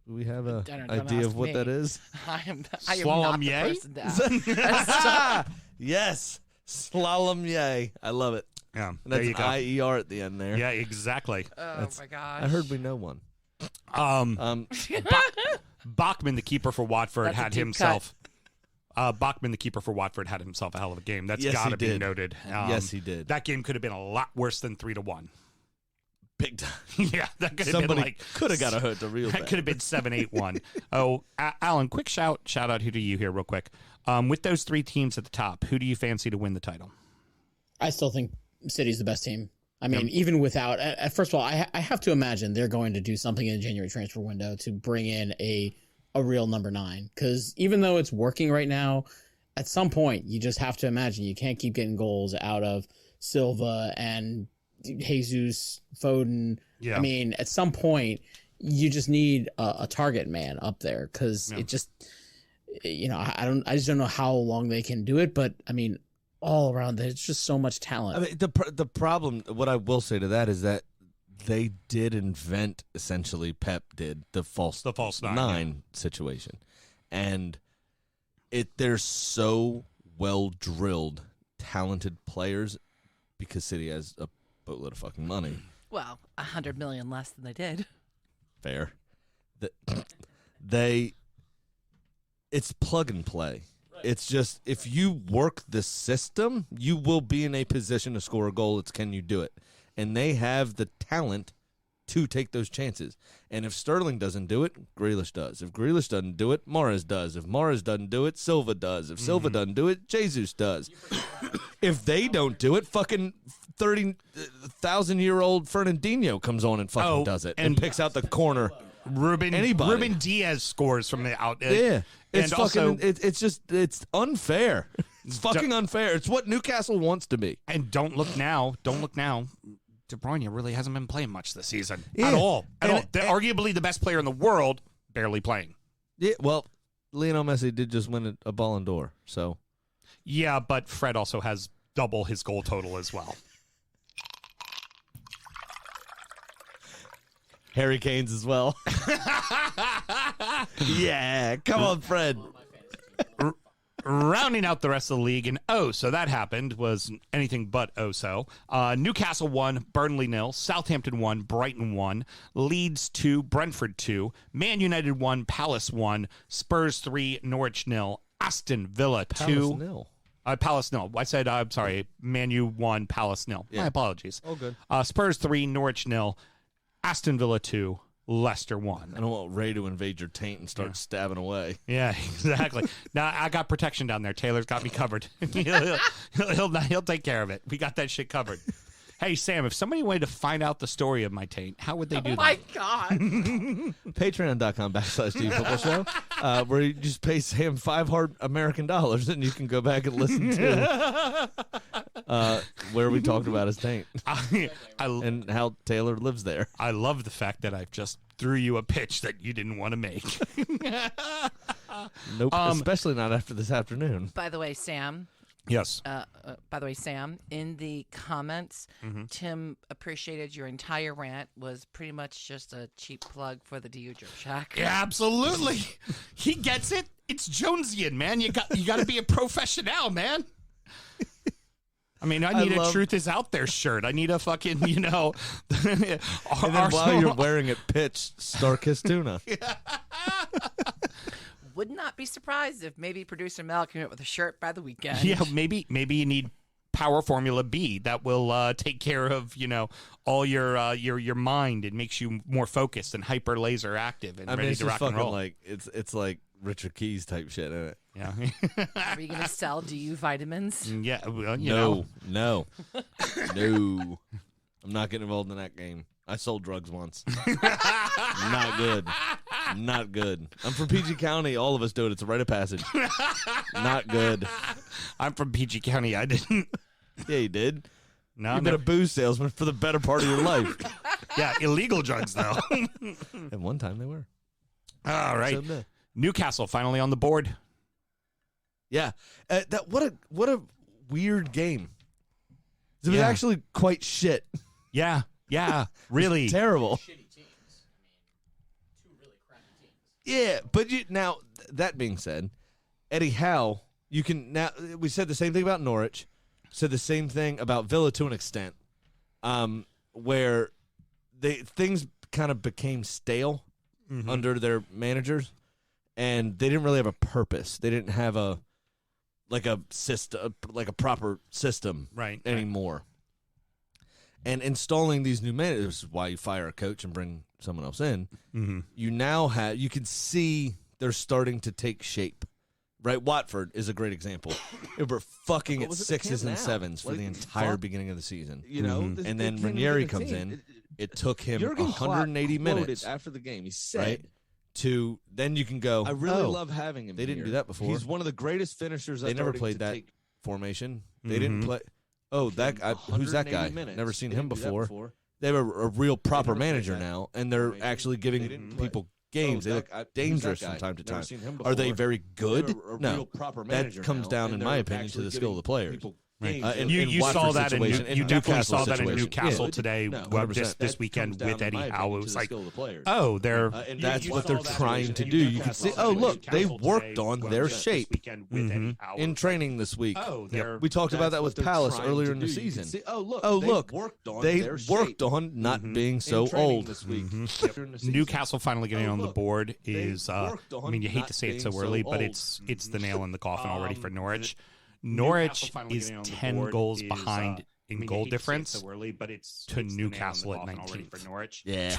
Do we have an idea of what that is? I am not the person to ask. Yes. Slalom yay. I love it. Yeah. And There that's you go. IER at the end there. Yeah, exactly. Oh my gosh. I heard we know one. Bachmann, the keeper for Watford, That's a had deep himself. Bachmann, the keeper for Watford, had himself a hell of a game. That's Yes, got to he be did. noted. Yes, he did. That game could have been a lot worse than 3-1. Big time. Yeah, that could have Somebody been could have got a hurt to real That bad. could have been 7-8-1. Alan, quick shout out to you here real quick. With those 3 teams at the top, who do you fancy to win the title? I still think City's the best team. I mean, even without, first of all, I have to imagine they're going to do something in the January transfer window to bring in a real number 9. Because even though it's working right now, at some point, you just have to imagine you can't keep getting goals out of Silva and Jesus, Foden. Yeah. I mean, at some point, you just need a target man up there because it just, I just don't know how long they can do it. But I mean, all around, there's just so much talent. I mean, the problem, what I will say to that is that they did invent, essentially, Pep did, the false nine situation. And they're so well drilled, talented players because City has a boatload of fucking money. Well, 100 million less than they did. Fair. It's plug and play. It's just, if you work the system, you will be in a position to score a goal. It's can you do it? And they have the talent to take those chances. And if Sterling doesn't do it, Grealish does. If Grealish doesn't do it, Mahrez does. If Mahrez doesn't do it, Silva does. If Silva doesn't do it, Jesus does. If they don't do it, fucking 30,000-year-old Fernandinho comes on and fucking does it and picks out the corner. Ruben Diaz scores from the out. Yeah. It's and fucking, also, it's unfair. It's fucking unfair. It's what Newcastle wants to be. And don't look now. De Bruyne really hasn't been playing much this season Yeah. at all. And They're arguably the best player in the world, barely playing. Yeah, well, Lionel Messi did just win a Ballon d'Or, so. Yeah, but Fred also has double his goal total as well. Harry Kane's as well. Yeah, come on, Fred. Rounding out the rest of the league, and so that happened, was anything but so. Newcastle 1, Burnley 0, Southampton 1, Brighton 1, Leeds 2, Brentford 2, Man United 1, Palace 1, Spurs 3, Norwich 0, Aston Villa 2. Palace nil. Palace nil. I said, I'm sorry, Man U 1, Palace nil. Yeah. My apologies. Oh, good. Spurs 3, Norwich nil. Aston Villa 2, Leicester 1. I don't want Ray to invade your taint and start stabbing away. Yeah, exactly. Now, I got protection down there. Taylor's got me covered. he'll take care of it. We got that shit covered. Hey, Sam, if somebody wanted to find out the story of my taint, how would they do that? Oh, my God. Patreon.com/football show, where you just pay Sam $5 hard American dollars, and you can go back and listen to where we talked about his taint and how Taylor lives there. I love the fact that I just threw you a pitch that you didn't want to make. Nope, especially not after this afternoon. By the way, Sam. Yes. Sam, in the comments, Tim appreciated your entire rant was pretty much just a cheap plug for the DU Jerk Shack. Yeah, absolutely. He gets it. It's Jonesian, man. You got to be a professional, man. I mean, I need a Truth Is Out There shirt. I need a fucking, and then while you're wearing it, pitch Starkist Tuna. Would not be surprised if maybe producer Mel came up with a shirt by the weekend. Yeah, maybe you need Power Formula B that will take care of all your mind and makes you more focused and hyper laser active and ready to rock and roll. Like it's like Richard Keys type shit, isn't it? Yeah. Are you gonna sell DU vitamins? Yeah. Well, No. I'm not getting involved in that game. I sold drugs once. Not good. Not good. I'm from PG County. All of us do it. It's a rite of passage. Not good. I'm from PG County. I didn't. Yeah, you did. No, You've been a booze salesman for the better part of your life. Yeah, illegal drugs, though. At one time, they were. All right. Newcastle finally on the board. Yeah. What a weird game. It was actually quite shit. Yeah. Yeah, really. Terrible. Shitty teams. I mean, 2 really crappy teams. Yeah, but now that being said, Eddie Howe, we said the same thing about Norwich, said the same thing about Villa to an extent, where things kind of became stale under their managers, and they didn't really have a purpose. They didn't have a system, like a proper system anymore. And installing these new managers, this is why you fire a coach and bring someone else in. You can see they're starting to take shape. Right? Watford is a great example. They were fucking at 6s and 7s for the entire beginning of the season. And then Ranieri comes in. It took him 180 minutes after the game. He said, right? Then you can go, I really love having him. They didn't do that before. He's one of the greatest finishers. They never played that formation. They didn't play. Oh, that guy. Who's that guy? Never seen him before. They have a real proper manager now, and they're actually giving people games. They look dangerous from time to time. Are they very good? No. That comes down, in my opinion, to the skill of the players. You saw that in you definitely saw that in Newcastle today. This weekend with Eddie Howe, it was like, oh, that's what they're trying to do. You can see, oh look, they worked on their shape in training this week. We talked about that with Palace earlier in the season. Oh look, they worked on not being so old this week. Newcastle finally getting on the board is, I mean, you hate to say it so early, but it's the nail in the coffin already for Norwich. Norwich is 10 goals behind in goal difference to Newcastle at 19. Yeah,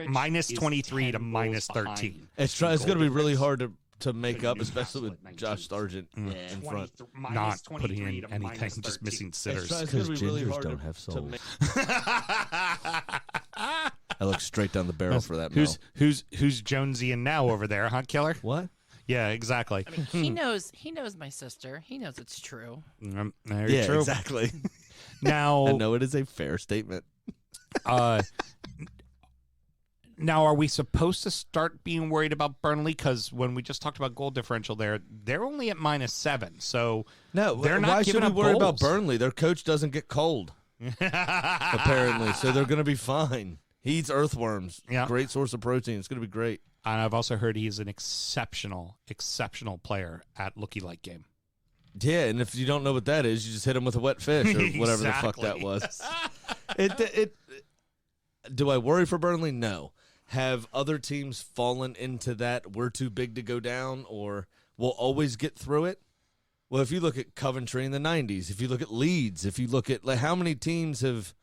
minus 23 to minus 13. It's going to be really hard to make up, especially with Josh Sargent in front. Not putting in anything, just missing sitters. Because gingers don't have souls. I look straight down the barrel for that. Who's Jonesy and now over there, huh, Killer? What? Yeah, exactly. I mean, he knows my sister. He knows it's true. Yeah, true. Exactly. Now, I know it is a fair statement. Now, are we supposed to start being worried about Burnley? Because when we just talked about goal differential there, they're only at -7. So no, they're not why giving should we up worry goals. about Burnley? Their coach doesn't get cold, apparently. So they're going to be fine. He eats earthworms. Yeah. Great source of protein. It's going to be great. And I've also heard he's an exceptional player at looky-like game. Yeah, and if you don't know what that is, you just hit him with a wet fish or whatever the fuck that was. Do I worry for Burnley? No. Have other teams fallen into that we're too big to go down or we'll always get through it? Well, if you look at Coventry in the 90s, if you look at Leeds, if you look at how many teams have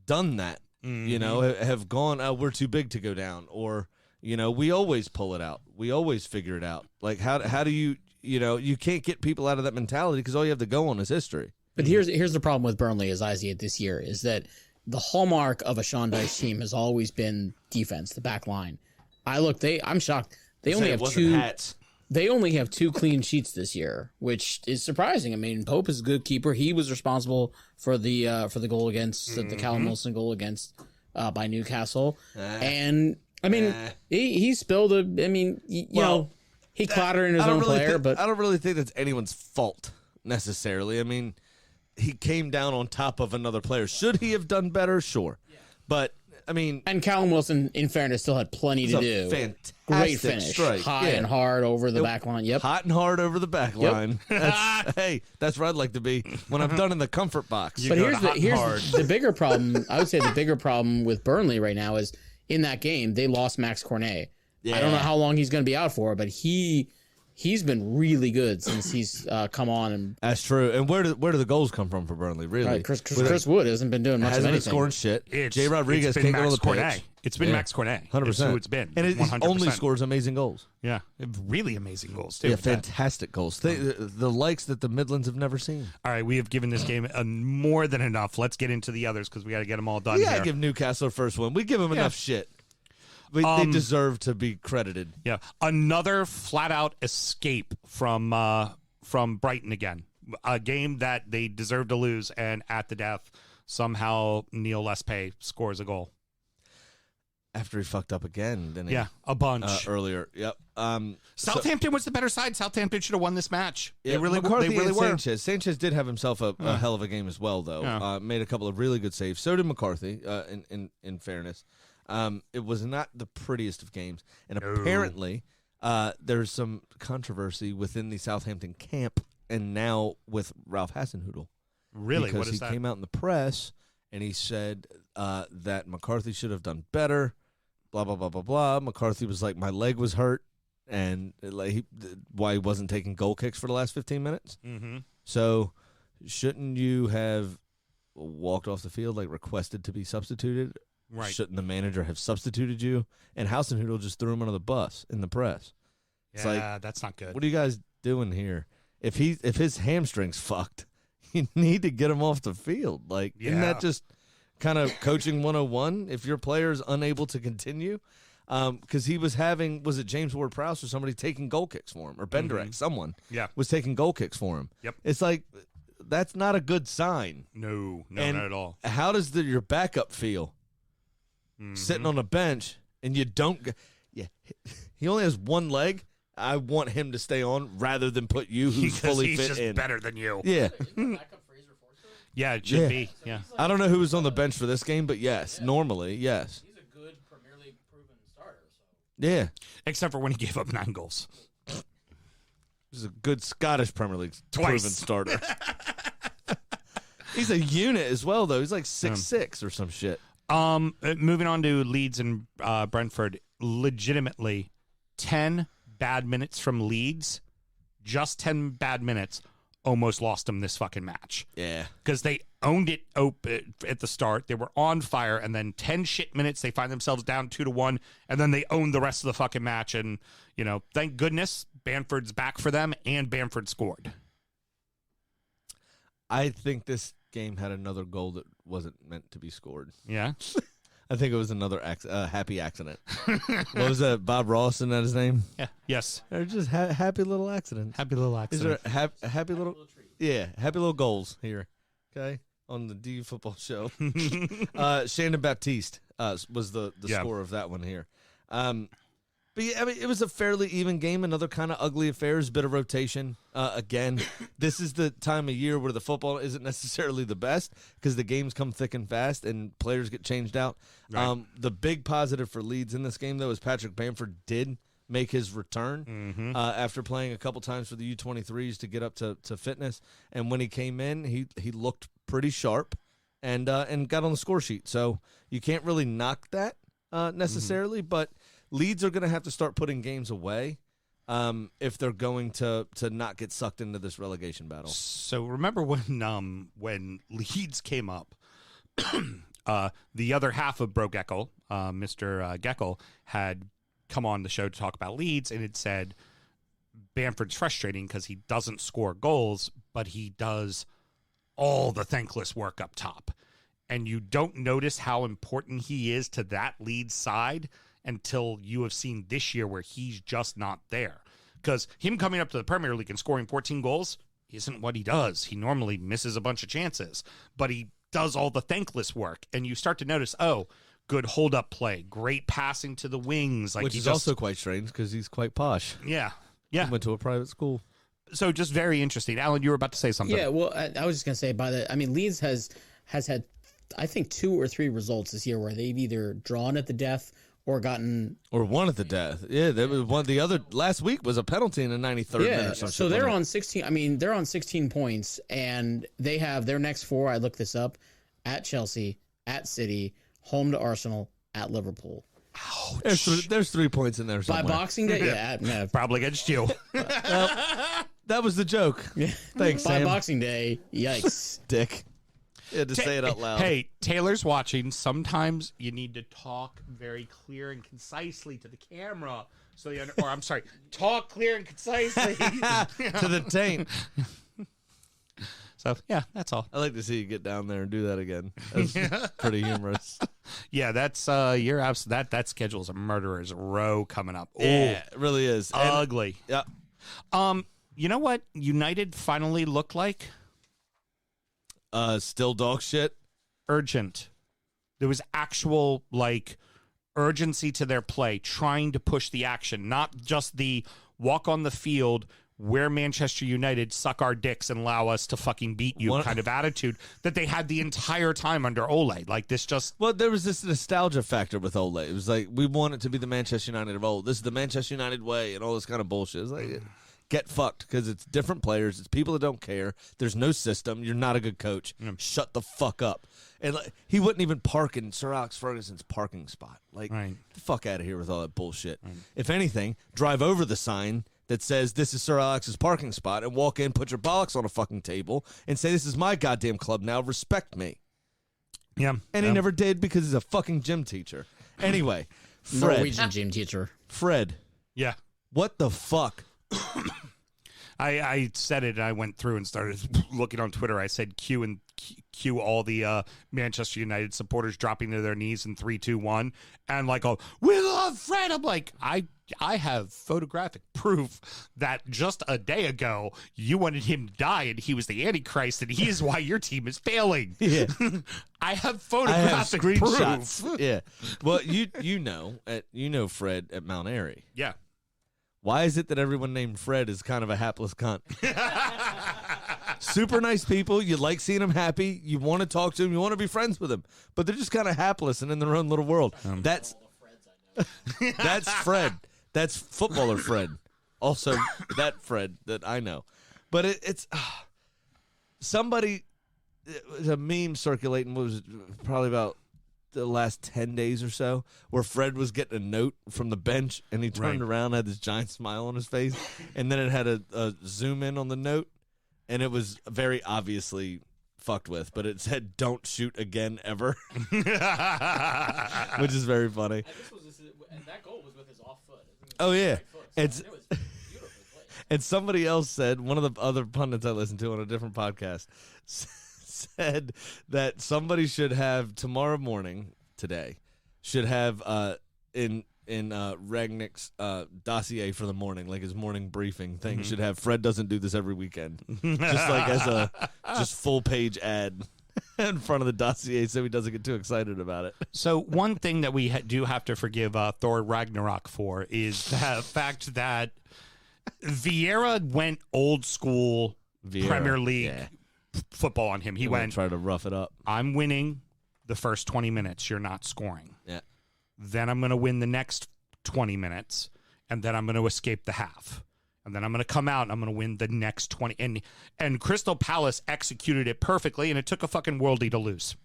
done that, have gone, we're too big to go down, or, we always pull it out. We always figure it out. Like, how do you, you can't get people out of that mentality because all you have to go on is history. But here's the problem with Burnley as I see it this year is that the hallmark of a Sean Dyche team has always been defense, the back line. I'm shocked. They only have two. They only have 2 clean sheets this year, which is surprising. I mean, Pope is a good keeper. He was responsible for the goal against the Callum Wilson goal against by Newcastle, and I mean he spilled a. I mean, he clattered in his own player, but I don't really think that's anyone's fault necessarily. I mean, he came down on top of another player. Should he have done better? Sure, but. I mean, and Callum Wilson, in fairness, still had plenty to do. Fantastic Great finish, strike. High and hard over the back line. Yep, hot and hard over the back line. That's where I'd like to be when I'm done in the comfort box. But here's the bigger problem. I would say the bigger problem with Burnley right now is in that game they lost Max Cornet. Yeah. I don't know how long he's going to be out for, but he's been really good since he's come on. And that's true. And where do the goals come from for Burnley? Really, right, Chris Wood hasn't been doing much of anything. Hasn't been scoring shit. Jay Rodriguez can't get on the pitch. It's been Max Cornet. 100%. It's who it's been. And he only scores amazing goals. Yeah, really amazing goals too. Yeah, fantastic goals. The likes that the Midlands have never seen. All right, we have given this game more than enough. Let's get into the others because we got to get them all done. Yeah, give Newcastle first one. We give them enough shit. They deserve to be credited. Yeah, another flat-out escape from Brighton again. A game that they deserve to lose, and at the death, somehow Neil Lespay scores a goal. After he fucked up again, didn't he? Yeah, a bunch. Earlier, yep. Southampton was the better side. Southampton should have won this match. Yeah, they really were. Sanchez did have himself a hell of a game as well, though. Yeah. Made a couple of really good saves. So did McCarthy, in fairness. It was not the prettiest of games. And apparently, there's some controversy within the Southampton camp and now with Ralph Hasenhüttl. Really? Because what is he that? came out in the press and he said that McCarthy should have done better, blah, blah, blah, blah, blah. McCarthy was like, my leg was hurt, and why he wasn't taking goal kicks for the last 15 minutes. Mm-hmm. So shouldn't you have walked off the field, requested to be substituted? Right. Shouldn't the manager have substituted you? And Hasenhüttl just threw him under the bus in the press. It's that's not good. What are you guys doing here? If his hamstring's fucked, you need to get him off the field. Isn't that just kind of coaching 101 if your player is unable to continue? Because he was was it James Ward-Prowse or somebody taking goal kicks for him? Or Benderek, someone was taking goal kicks for him. Yep. It's that's not a good sign. No, not at all. How does your backup feel? Sitting on a bench and you don't he only has one leg. I want him to stay on rather than put you who's fully he's fit just in. better than you. Yeah. Yeah, it should be. Yeah. I don't know who was on the bench for this game, but yes, normally, yes. He's a good Premier League proven starter. Yeah. Except for when he gave up 9 goals. He's a good Scottish Premier League proven starter. He's a unit as well, though. He's 6'6" or some shit. Moving on to Leeds and Brentford, legitimately 10 bad minutes from Leeds, just 10 bad minutes, almost lost them this fucking match. Yeah. Because they owned it at the start. They were on fire, and then 10 shit minutes, they find themselves down 2-1, and then they owned the rest of the fucking match. And, thank goodness Bamford's back for them, and Bamford scored. I think this game had another goal that wasn't meant to be scored. Yeah? I think it was another happy accident. What was that? Bob Ross, isn't that his name? Yeah. Yes. They're just happy little accidents. Happy little accident. Is there happy little happy little goals here, okay, on the DU football show. Shandon Baptiste was the score of that one here. But yeah, I mean, it was a fairly even game. Another kind of ugly affairs, bit of rotation. Again, this is the time of year where the football isn't necessarily the best because the games come thick and fast and players get changed out. Right. The big positive for Leeds in this game, though, is Patrick Bamford did make his return after playing a couple times for the U23s to get up to fitness. And when he came in, he looked pretty sharp and got on the score sheet. So you can't really knock that necessarily, but Leeds are going to have to start putting games away if they're going to not get sucked into this relegation battle. So remember when Leeds came up, the other half of Bro Geckel, Mr. Geckel, had come on the show to talk about Leeds, and it said Bamford's frustrating because he doesn't score goals, but he does all the thankless work up top. And you don't notice how important he is to that Leeds side until you have seen this year where he's just not there. Because him coming up to the Premier League and scoring 14 goals isn't what he does. He normally misses a bunch of chances, but he does all the thankless work. And you start to notice, good hold-up play, great passing to the wings. Which is also quite strange because he's quite posh. Yeah. He went to a private school. So just very interesting. Alan, you were about to say something. Yeah, well, I was just going to say, Leeds has had, I think, 2 or 3 results this year where they've either drawn at the death or gotten... Or won at the death. Yeah, there was one. The other last week was a penalty in the 93rd minute or something. So they're on 16. They're on 16 points, and they have their next 4. I looked this up: at Chelsea, at City, home to Arsenal, at Liverpool. Ouch. There's 3 points in there somewhere. By Boxing Day, Probably against you. That was the joke. Thanks, By Sam. Boxing Day, yikes. Dick. You had to say it out loud. Hey, Taylor's watching. Sometimes you need to talk very clear and concisely to the camera. Talk clear and concisely. To the taint. So, yeah, that's all. I'd like to see you get down there and do that again. That's pretty humorous. Yeah, that's you're absolutely that schedule's a murderer's row coming up. Yeah, it really is. Ugly. Yeah. You know what United finally looked like? Still dog shit. Urgent. There was actual urgency to their play, trying to push the action, not just the walk on the field. We're Manchester United, suck our dicks and allow us to fucking beat you kind of attitude that they had the entire time under Ole. Well, there was this nostalgia factor with Ole. It was like, we want it to be the Manchester United of old. This is the Manchester United way and all this kind of bullshit. It's like, get fucked because it's different players. It's people that don't care. There's no system. You're not a good coach. Shut the fuck up. And he wouldn't even park in Sir Alex Ferguson's parking spot. Get the fuck out of here with all that bullshit. Right. If anything, drive over the sign that says this is Sir Alex's parking spot and walk in, put your bollocks on a fucking table and say this is my goddamn club now, respect me. Yeah. And he never did because he's a fucking gym teacher. Anyway, Fred. Norwegian gym teacher. Fred. Yeah. What the fuck? I said it and I went through and started looking on Twitter. I said cue all the Manchester United supporters dropping to their knees in 3, 2, 1 and we love Fred. I'm like, I have photographic proof that just a day ago you wanted him to die and he was the Antichrist and he is why your team is failing. Yeah. I have photographic proof. Yeah. Well, you know Fred at Mount Airy. Yeah. Why is it that everyone named Fred is kind of a hapless cunt? Super nice people. You like seeing them happy. You want to talk to them. You want to be friends with them. But they're just kind of hapless and in their own little world. That's Fred. That's footballer Fred. Also, that Fred that I know. But it's somebody, a meme circulating, was probably about the last 10 days or so, where Fred was getting a note from the bench and he turned around, had this giant smile on his face, and then it had a zoom in on the note, and it was very obviously fucked with, but it said "Don't shoot again ever," which is very funny. And that goal was with his off foot. Oh yeah, it was beautifully played. And somebody else said, one of the other pundits I listened to on a different podcast said that somebody should have tomorrow morning, today, should have in Ragnick's dossier for the morning, like his morning briefing thing, should have Fred doesn't do this every weekend, just like as a full page ad in front of the dossier, so he doesn't get too excited about it. So one thing that we do have to forgive Thor Ragnarok for is the fact that Vieira went old school Premier League football on him. He went, try to rough it up. I'm winning the first 20 minutes. You're not scoring. Yeah. Then I'm going to win the next 20 minutes, and then I'm going to escape the half. And then I'm going to come out and I'm going to win the next 20. And Crystal Palace executed it perfectly, and it took a fucking worldie to lose.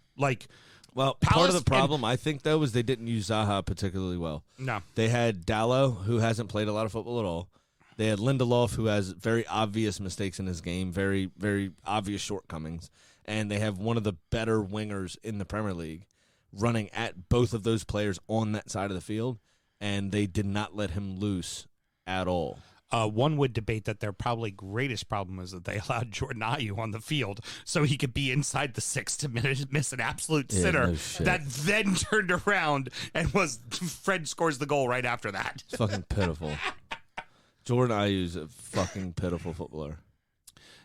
Well, part of the problem, I think, though, was they didn't use Zaha particularly well. No. They had Dallo, who hasn't played a lot of football at all. They had Lindelof, who has very obvious mistakes in his game, very, very obvious shortcomings. And they have one of the better wingers in the Premier League running at both of those players on that side of the field. And they did not let him loose at all. One would debate that their probably greatest problem is that they allowed Jordan Ayew on the field so he could be inside the 6 to miss an absolute sitter that then turned around and Fred scores the goal right after that. It's fucking pitiful. Jordan Ayew's a fucking pitiful footballer.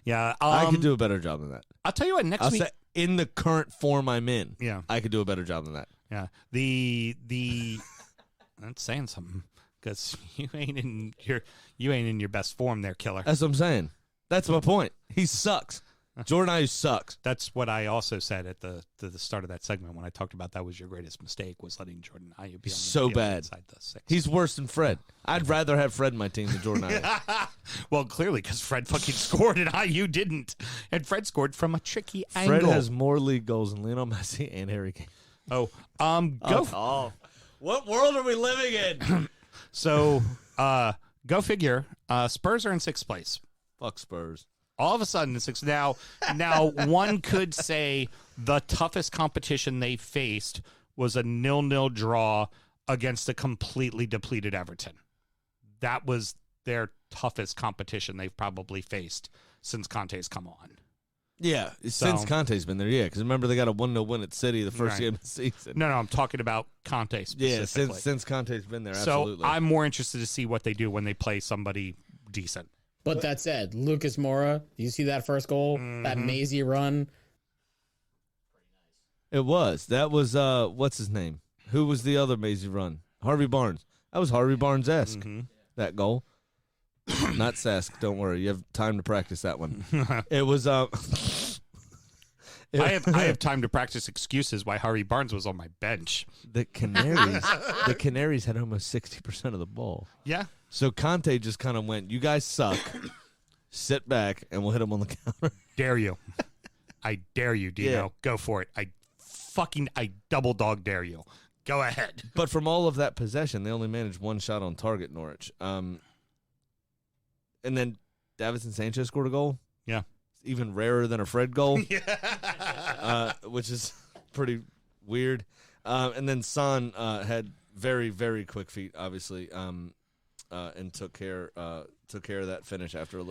Yeah, I could do a better job than that. I'll tell you what. Next week, in the current form I'm in, yeah, I could do a better job than that. Yeah, that's saying something because you ain't in your best form there, killer. That's what I'm saying. That's my point. He sucks. Jordan Ayew sucks. That's what I also said at the start of that segment when I talked about that was your greatest mistake was letting Jordan Ayew be on the so field bad inside the 6. He's worse than Fred. I'd rather have Fred in my team than Jordan Ayew. Well, clearly because Fred fucking scored and Ayew didn't, and Fred scored from a tricky angle. Fred has more league goals than Lionel Messi and Harry Kane. What world are we living in? So, go figure. Spurs are in 6th place. Fuck Spurs. All of a sudden, in 6th. Now, one could say the toughest competition they faced was a 0-0 draw against a completely depleted Everton. That was their toughest competition they've probably faced since Conte's come on. Yeah, since Conte's been there, because remember they got a 1-0 win at City the first game of the season. No, I'm talking about Conte specifically. Yeah, since Conte's been there, so absolutely. I'm more interested to see what they do when they play somebody decent. But that said, Lucas Moura, you see that first goal, that mazy run? It was. That was, what's his name? Who was the other mazy run? Harvey Barnes. That was Harvey Barnes-esque, that goal. Not Sask, don't worry. You have time to practice that one. It was, I have time to practice excuses why Harvey Barnes was on my bench. The Canaries had almost 60% of the ball. Yeah. So Conte just kind of went, you guys suck. Sit back, and we'll hit them on the counter. Dare you. I dare you, Dino. Yeah. Go for it. I double dog dare you. Go ahead. But from all of that possession, they only managed one shot on target, Norwich. And then Davinson Sanchez scored a goal. Yeah. Even rarer than a Fred goal. Which is pretty weird. And then Son had very, very quick feet, obviously. And took care of that finish after a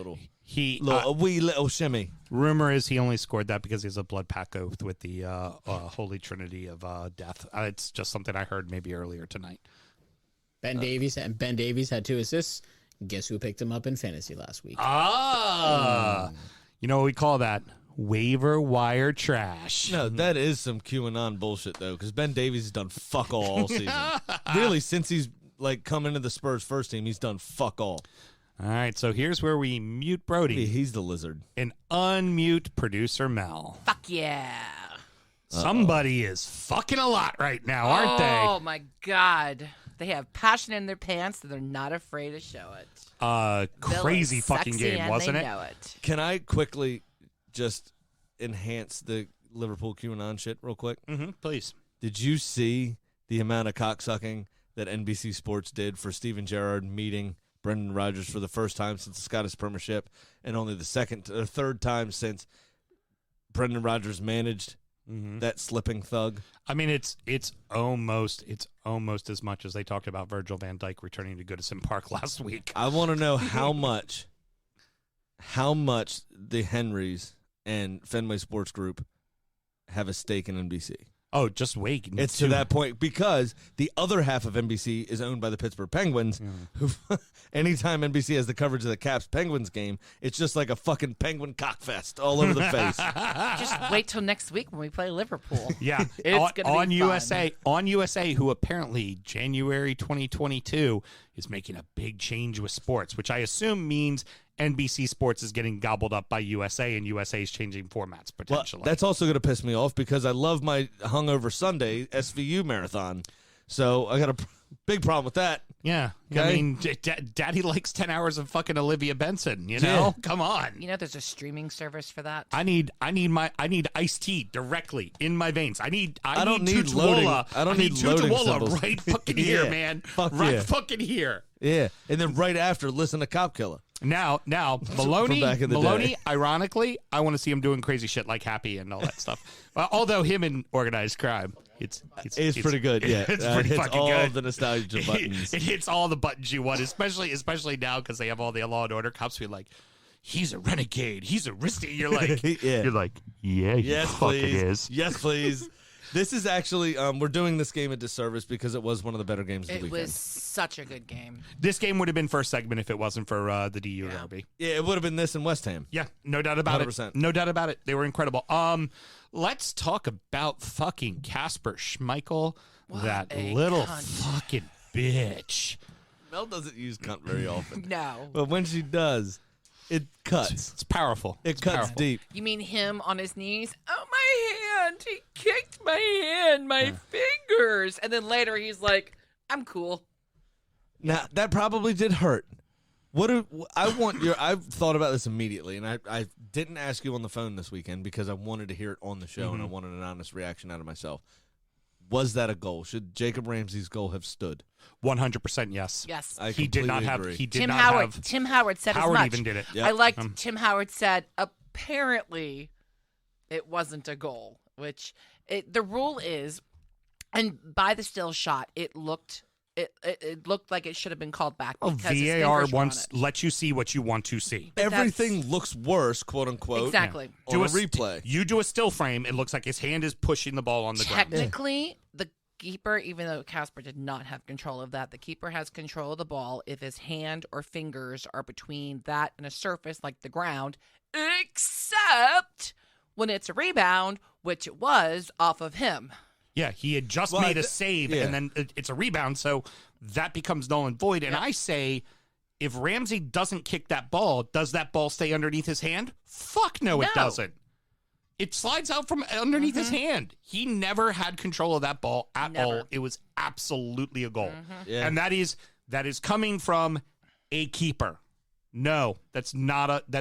wee little shimmy. Rumor is he only scored that because he has a blood pact oath with the Holy Trinity of death. It's just something I heard maybe earlier tonight. Ben Davies had 2 assists. Guess who picked him up in fantasy last week? You know what we call that? Waiver wire trash. No, that is some QAnon bullshit though, because Ben Davies has done fuck all season. Really, since he's come into the Spurs first team, he's done fuck all. All right, so here's where we mute Brody. He's the lizard. And unmute producer Mel. Fuck yeah. Somebody is fucking a lot right now, aren't they? Oh, my God. They have passion in their pants, and they're not afraid to show it. Crazy fucking game, wasn't it? Know it? Can I quickly just enhance the Liverpool QAnon shit real quick? Mm-hmm, please. Did you see the amount of cocksucking that NBC Sports did for Steven Gerrard meeting Brendan Rodgers for the first time since the Scottish Premiership, and only the third time since Brendan Rodgers managed that slipping thug? I mean, it's almost as much as they talked about Virgil van Dijk returning to Goodison Park last week. I want to know how much the Henrys and Fenway Sports Group have a stake in NBC. Oh, just wait. It's to that point because the other half of NBC is owned by the Pittsburgh Penguins, who anytime NBC has the coverage of the Caps Penguins game, it's just like a fucking penguin cockfest all over the face. Just wait till next week when we play Liverpool. Yeah. It's going to be USA, on USA, who apparently January 2022 is making a big change with sports, which I assume means NBC Sports is getting gobbled up by USA, and USA is changing formats potentially. Well, that's also going to piss me off because I love my hungover Sunday SVU marathon. So I got to Big problem with that. Yeah. Okay. I mean, Daddy likes 10 hours of fucking Olivia Benson, you know? Yeah. Come on. You know, there's a streaming service for that. I need iced tea directly in my veins. I don't need Tutuola. loading. I don't need loading Tutuola symbols. right fucking Yeah. here, man. Fuck right yeah. fucking here. Yeah. And then right after, listen to Cop Killer. Now, Maloney, back in the day. ironically, I want to see him doing crazy shit like Happy and all that stuff. Although him in organized crime, it's pretty good. Yeah. It's pretty hits fucking all good. the nostalgia buttons. It hits all the buttons you want, especially now because they have all the Law and Order cops be like, he's a renegade, he's a risky. You're like, Yeah. you're like, yeah, Yes, fucking please. is. Yes, please. This is actually, we're doing this game a disservice because it was one of the better games of the It weekend. was such a good game. This game would have been first segment if it wasn't for the DU derby. Yeah, it would have been this in West Ham. Yeah, no doubt about 100%. it. No doubt about it. They were incredible. Let's talk about fucking Casper Schmeichel, that a little cunt. fucking bitch. Mel doesn't use cunt very often. No. But when she does, it cuts. It's powerful. It It's cuts powerful. deep. You mean him on his knees? Oh, my hand. He kicked my hand, my fingers. And then later he's like, I'm cool. Now, that probably did hurt. I've thought about this immediately, and I didn't ask you on the phone this weekend because I wanted to hear it on the show, and I wanted an honest reaction out of myself. Was that a goal? Should Jacob Ramsey's goal have stood? 100% yes. Yes. I He did not completely have. agree. He did Tim not Howard. have. Tim Howard said Howard as much. even did it. Yep. I liked Tim Howard said apparently it wasn't a goal, which the rule is, and by the still shot, it looked like it should have been called back. Oh, Because his VAR fingers were on wants it. let you see what you want to see. But Everything looks worse, quote unquote. Exactly. On a replay. You do a still frame. It looks like his hand is pushing the ball on the ground. Technically, the keeper, even though Casper did not have control of that, the keeper has control of the ball if his hand or fingers are between that and a surface like the ground, except when it's a rebound, which it was off of him. Yeah, he had just Well, made a save, yeah. and then it's a rebound, so that becomes null and void. And I say, if Ramsey doesn't kick that ball, does that ball stay underneath his hand? Fuck no, it No. doesn't. It slides out from underneath his hand. He never had control of that ball at Never. all. It was absolutely a goal. Yeah. And that is coming from a keeper. No, that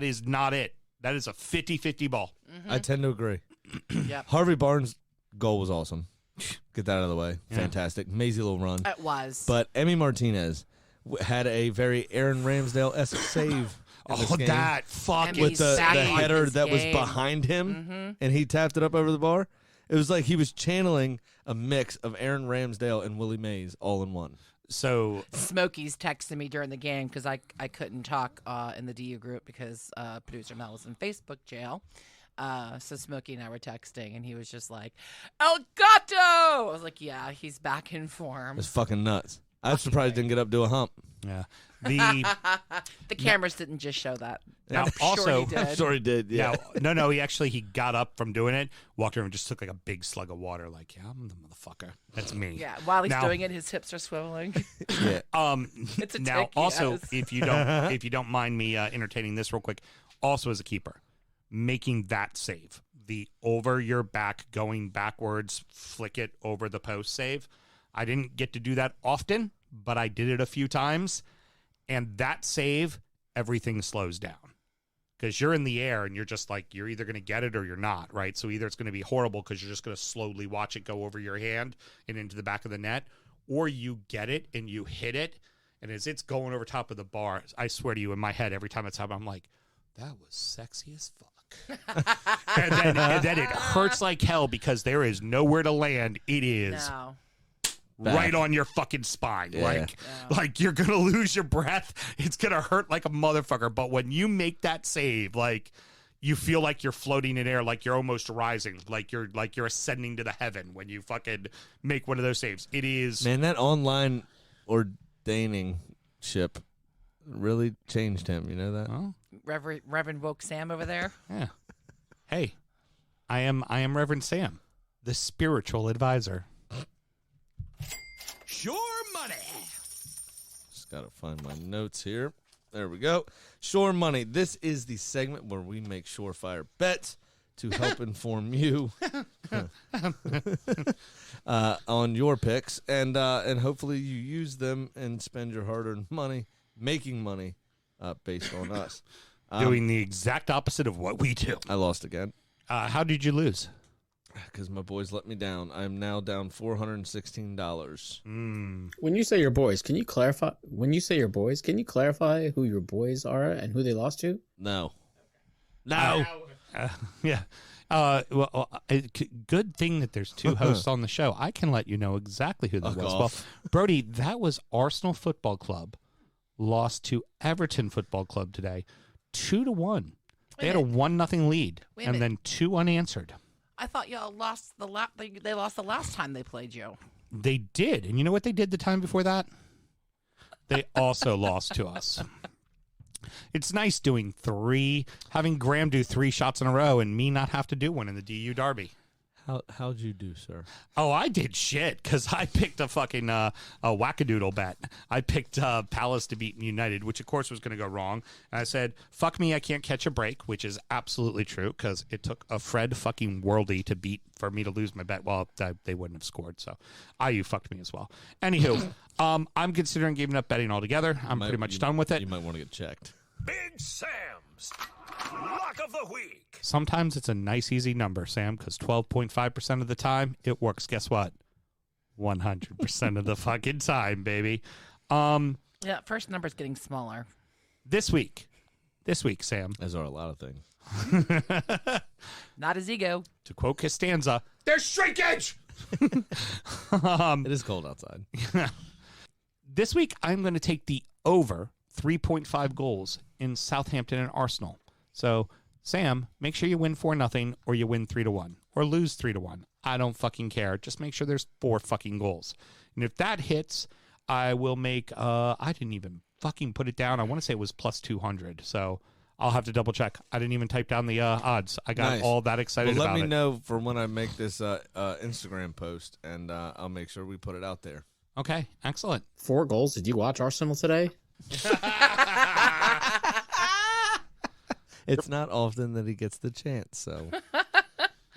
is not it. That is a 50-50 ball. I tend to agree. Yep. Harvey Barnes' goal was awesome. Get that out of the way. Fantastic. Mazy little run. It was. But Emmy Martinez had a very Aaron Ramsdale-esque save. in this game. That fucking with the back on header his that was game. behind him, and he tapped it up over the bar. It was like he was channeling a mix of Aaron Ramsdale and Willie Mays all in one. So Smokey's texting me during the game because I couldn't talk in the DU group because producer Mel was in Facebook jail. So Smokey and I were texting, and he was just like, El Gato! I was like, yeah, he's back in form. It's fucking nuts. I'm surprised he didn't get up to a hump. yeah, the The cameras didn't just show that. now I'm also sure he did. I'm sure he did. Yeah. no, he got up from doing it, walked over and just took like a big slug of water. Like, yeah, I'm the motherfucker. That's me. Yeah, while he's Now- doing it, his hips are swiveling. Yeah. It's a Now tick, also, yes. if you don't mind me entertaining this real quick, also as a keeper, making that save, the over your back, going backwards, flick it over the post save. I didn't get to do that often, but I did it a few times. And that save, everything slows down. Because you're in the air and you're just like, you're either going to get it or you're not, right? So either it's going to be horrible because you're just going to slowly watch it go over your hand and into the back of the net, or you get it and you hit it. And as it's going over top of the bar, I swear to you, in my head, every time it's happening, I'm like, that was sexy as fuck. and then it hurts like hell because there is nowhere to land. It is No. right on your fucking spine. Yeah. Like you're gonna lose your breath. It's gonna hurt like a motherfucker. But when you make that save, like you feel like you're floating in air, like you're almost rising, like you're ascending to the heaven when you fucking make one of those saves. It is Man, that online ordaining ship really changed him. You know that? Oh, Reverend Woke Sam over there. yeah. Hey, I am Reverend Sam, the spiritual advisor. Sure money. Just gotta find my notes here. There we go. Sure Money. This is the segment where we make surefire bets. to help inform you on your picks, and hopefully you use them and spend your hard-earned money making money based on us. Doing the exact opposite of what we do. I lost again. How did you lose? Because my boys let me down. I'm now down $416. When you say your boys, can you clarify? When you say your boys, can you clarify who your boys are and who they lost to? No. Yeah. Good thing that there's two hosts on the show. I can let you know exactly who that was. Well, Brody, that was Arsenal Football Club lost to Everton Football Club today, 2-1. They had a 1-0 lead and then 2 unanswered. I thought y'all lost they lost the last time they played you. They did. And you know what they did the time before that? They also lost to us. It's nice having Graham do 3 shots in a row and me not have to do one in the DU Derby. How'd you do, sir? Oh, I did shit because I picked a fucking a wackadoodle bet. I picked Palace to beat United, which of course was going to go wrong. And I said, fuck me, I can't catch a break, which is absolutely true because it took a Fred fucking Worldy for me to lose my bet. Well, they wouldn't have scored, so you fucked me as well. Anywho, I'm considering giving up betting altogether. I'm pretty much done with it. You might want to get checked. Big Sam's Lock of the Week. Sometimes it's a nice, easy number, Sam, because 12.5% of the time, it works. Guess what? 100% of the fucking time, baby. Yeah, first number's getting smaller. This week, Sam. As are a lot of things. Not his ego. To quote Costanza, there's shrinkage! It is cold outside. This week, I'm going to take the over 3.5 goals in Southampton and Arsenal. So, Sam, make sure you win 4-0 or you win 3-1 or lose 3-1. I don't fucking care. Just make sure there's 4 fucking goals. And if that hits, I will make, I didn't even fucking put it down. I want to say it was plus 200. So I'll have to double check. I didn't even type down the odds. I got all that excited about it. Let me know for when I make this Instagram post, and I'll make sure we put it out there. Okay, excellent. 4 goals. Did you watch Arsenal today? It's not often that he gets the chance, so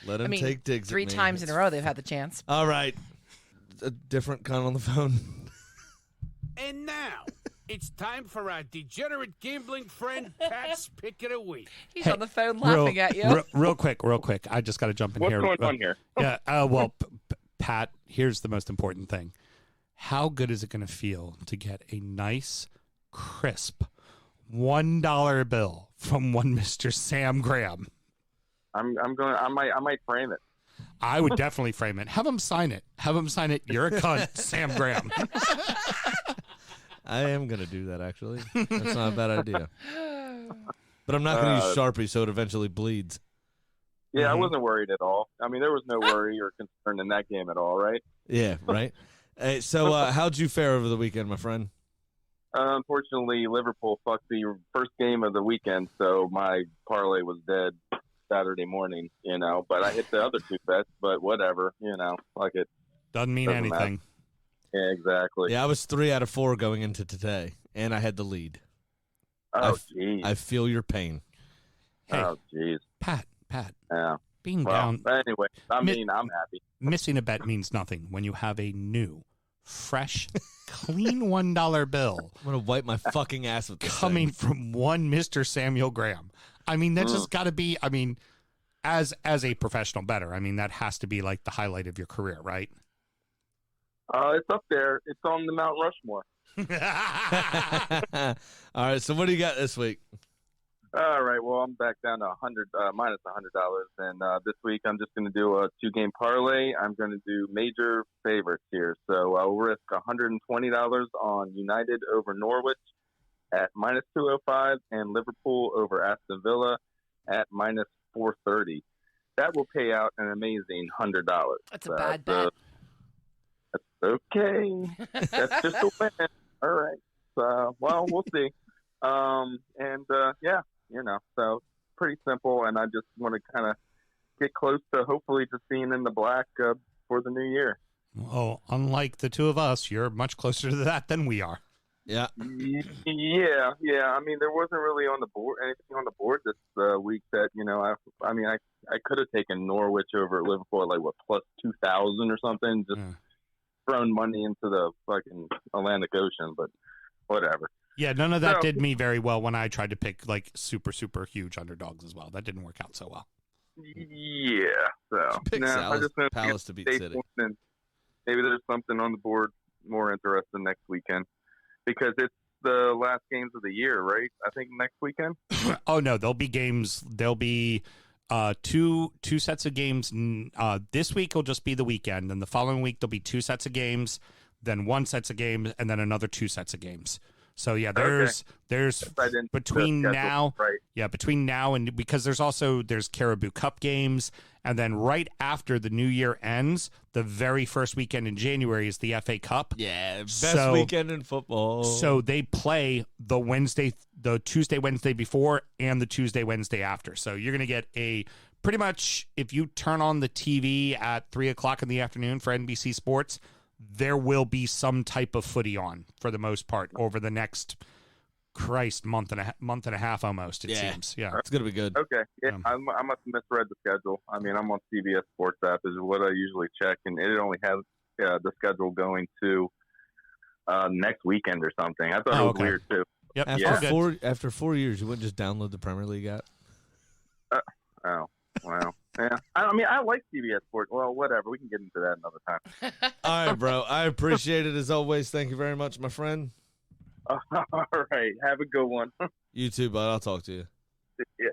let him take digs at me. 3 times in a row they've had the chance. All right. A different cunt on the phone. And now, it's time for our degenerate gambling friend Pat's Pick of the Week. He's on the phone laughing at you. Real quick. I just got to jump in here. What's going on here? Yeah. Well, Pat, here's the most important thing. How good is it going to feel to get a nice, crisp $1 bill from one Mr. Sam Graham? I might frame it. I would definitely frame it. Have him sign it. You're a cunt, Sam Graham. I am going to do that, actually. That's not a bad idea. But I'm not going to use Sharpie so it eventually bleeds. Yeah, I wasn't worried at all. I mean, there was no worry or concern in that game at all, right? Yeah, right. Hey, so how'd you fare over the weekend, my friend? Unfortunately, Liverpool fucked the first game of the weekend, so my parlay was dead Saturday morning, But I hit the other 2 bets, but whatever, fuck it. Doesn't mean anything. Matter. Yeah, exactly. Yeah, I was 3 out of 4 going into today, and I had the lead. Oh, jeez. I feel your pain. Hey, oh, jeez. Pat. Yeah. Being down. Anyway, I'm happy. Missing a bet means nothing when you have a new, fresh, clean $1 bill. I'm going to wipe my fucking ass with this coming thing. from one Mr. Samuel Graham. I mean, that's just got to be, as a professional bettor, that has to be like the highlight of your career, right? It's up there. It's on the Mount Rushmore. All right, so what do you got this week? All right, well, I'm back down to minus $100, and this week I'm just going to do a 2-game parlay. I'm going to do major favorites here, so I'll risk $120 on United over Norwich at minus 205 and Liverpool over Aston Villa at minus 430. That will pay out an amazing $100. That's a bad bet. That's okay. That's just a win. All right. So, well, we'll see. So pretty simple, and I just want to kind of get close to hopefully just being in the black for the new year. Oh, unlike the 2 of us, you're much closer to that than we are. Yeah. Yeah. I mean, there wasn't really anything on the board this week that I could have taken Norwich over Liverpool at plus 2,000 or something. Just thrown money into the fucking Atlantic Ocean, but whatever. Yeah, none of that did me very well when I tried to pick super, super huge underdogs as well. That didn't work out so well. Yeah, so Pick I just Palace to beat City. And maybe there's something on the board more interesting next weekend because it's the last games of the year, right? I think next weekend. Oh no, there'll be games. There'll be two sets of games. This week will just be the weekend, and the following week there'll be 2 sets of games, then 1 set of games, and then another 2 sets of games. So yeah, there's between now, right. Yeah, between now and because there's Caribou Cup games, and then right after the new year ends, the very first weekend in January is the FA Cup. Yeah, best weekend in football. So they play the Tuesday, Wednesday before, and the Tuesday, Wednesday after. So you're gonna get pretty much if you turn on the TV at 3:00 in the afternoon for NBC Sports, there will be some type of footy on for the most part over the next month and a half almost. It seems, yeah, it's gonna be good. Okay, yeah, I must have misread the schedule. I mean, I'm on CBS Sports app is what I usually check, and it only has the schedule going to next weekend or something. I thought it was weird too. Yep. After 4 years, you wouldn't just download the Premier League app? Oh, wow. Yeah, I mean, I like CBS Sports. Well, whatever. We can get into that another time. All right, bro. I appreciate it as always. Thank you very much, my friend. All right. Have a good one. You too, bud. I'll talk to you. Yeah.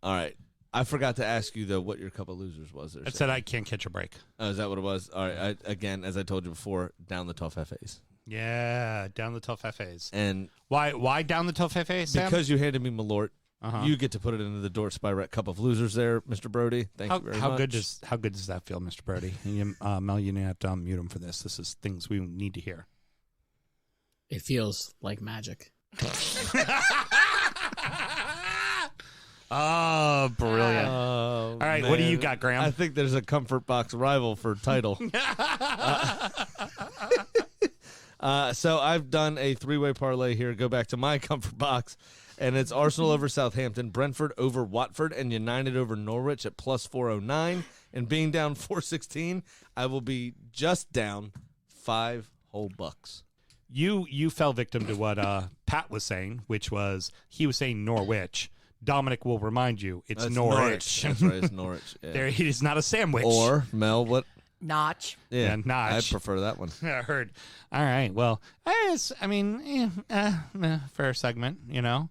All right. I forgot to ask you, though, what your cup of losers was. It said I can't catch a break. Oh, is that what it was? All right. Again, as I told you before, down the tough FAs. Yeah, down the tough FAs. And why down the tough FAs, Sam? Because you handed me Malort. You get to put it into the Dortz by Rec Cup of Losers there, Mr. Brody. Thank you very much. How good does that feel, Mr. Brody? Mel, you have to mute him for this. This is things we need to hear. It feels like magic. Oh, brilliant. Oh, all right, man. What do you got, Graham? I think there's a comfort box rival for title. So I've done a 3-way parlay here. Go back to my comfort box. And it's Arsenal over Southampton, Brentford over Watford, and United over Norwich at plus 409. And being down 416, I will be just down $5 whole bucks. You fell victim to what Pat was saying, which was he was saying Norwich. Dominic will remind you it's Norwich. That's right, it's Norwich. Yeah. There, it is not a sandwich. Or, Mel, what? Notch. Yeah, Notch. I prefer that one. I heard. All right, well, fair segment, you know.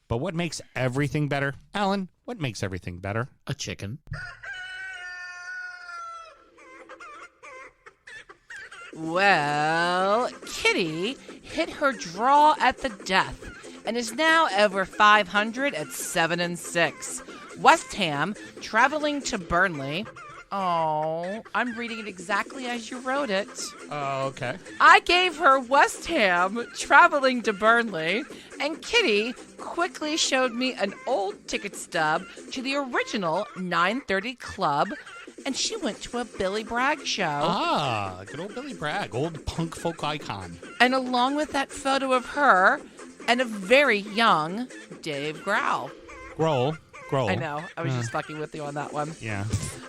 But what makes everything better? Alan, what makes everything better? A chicken. Well, Kitty hit her draw at the death and is now over 500 at 7-6. West Ham traveling to Burnley. Oh, I'm reading it exactly as you wrote it. Oh, okay. I gave her West Ham traveling to Burnley, and Kitty quickly showed me an old ticket stub to the original 9:30 Club, and she went to a Billy Bragg show. Ah, good old Billy Bragg, old punk folk icon. And along with that photo of her and a very young Dave Grohl. Grohl. I know. I was just fucking with you on that one. Yeah.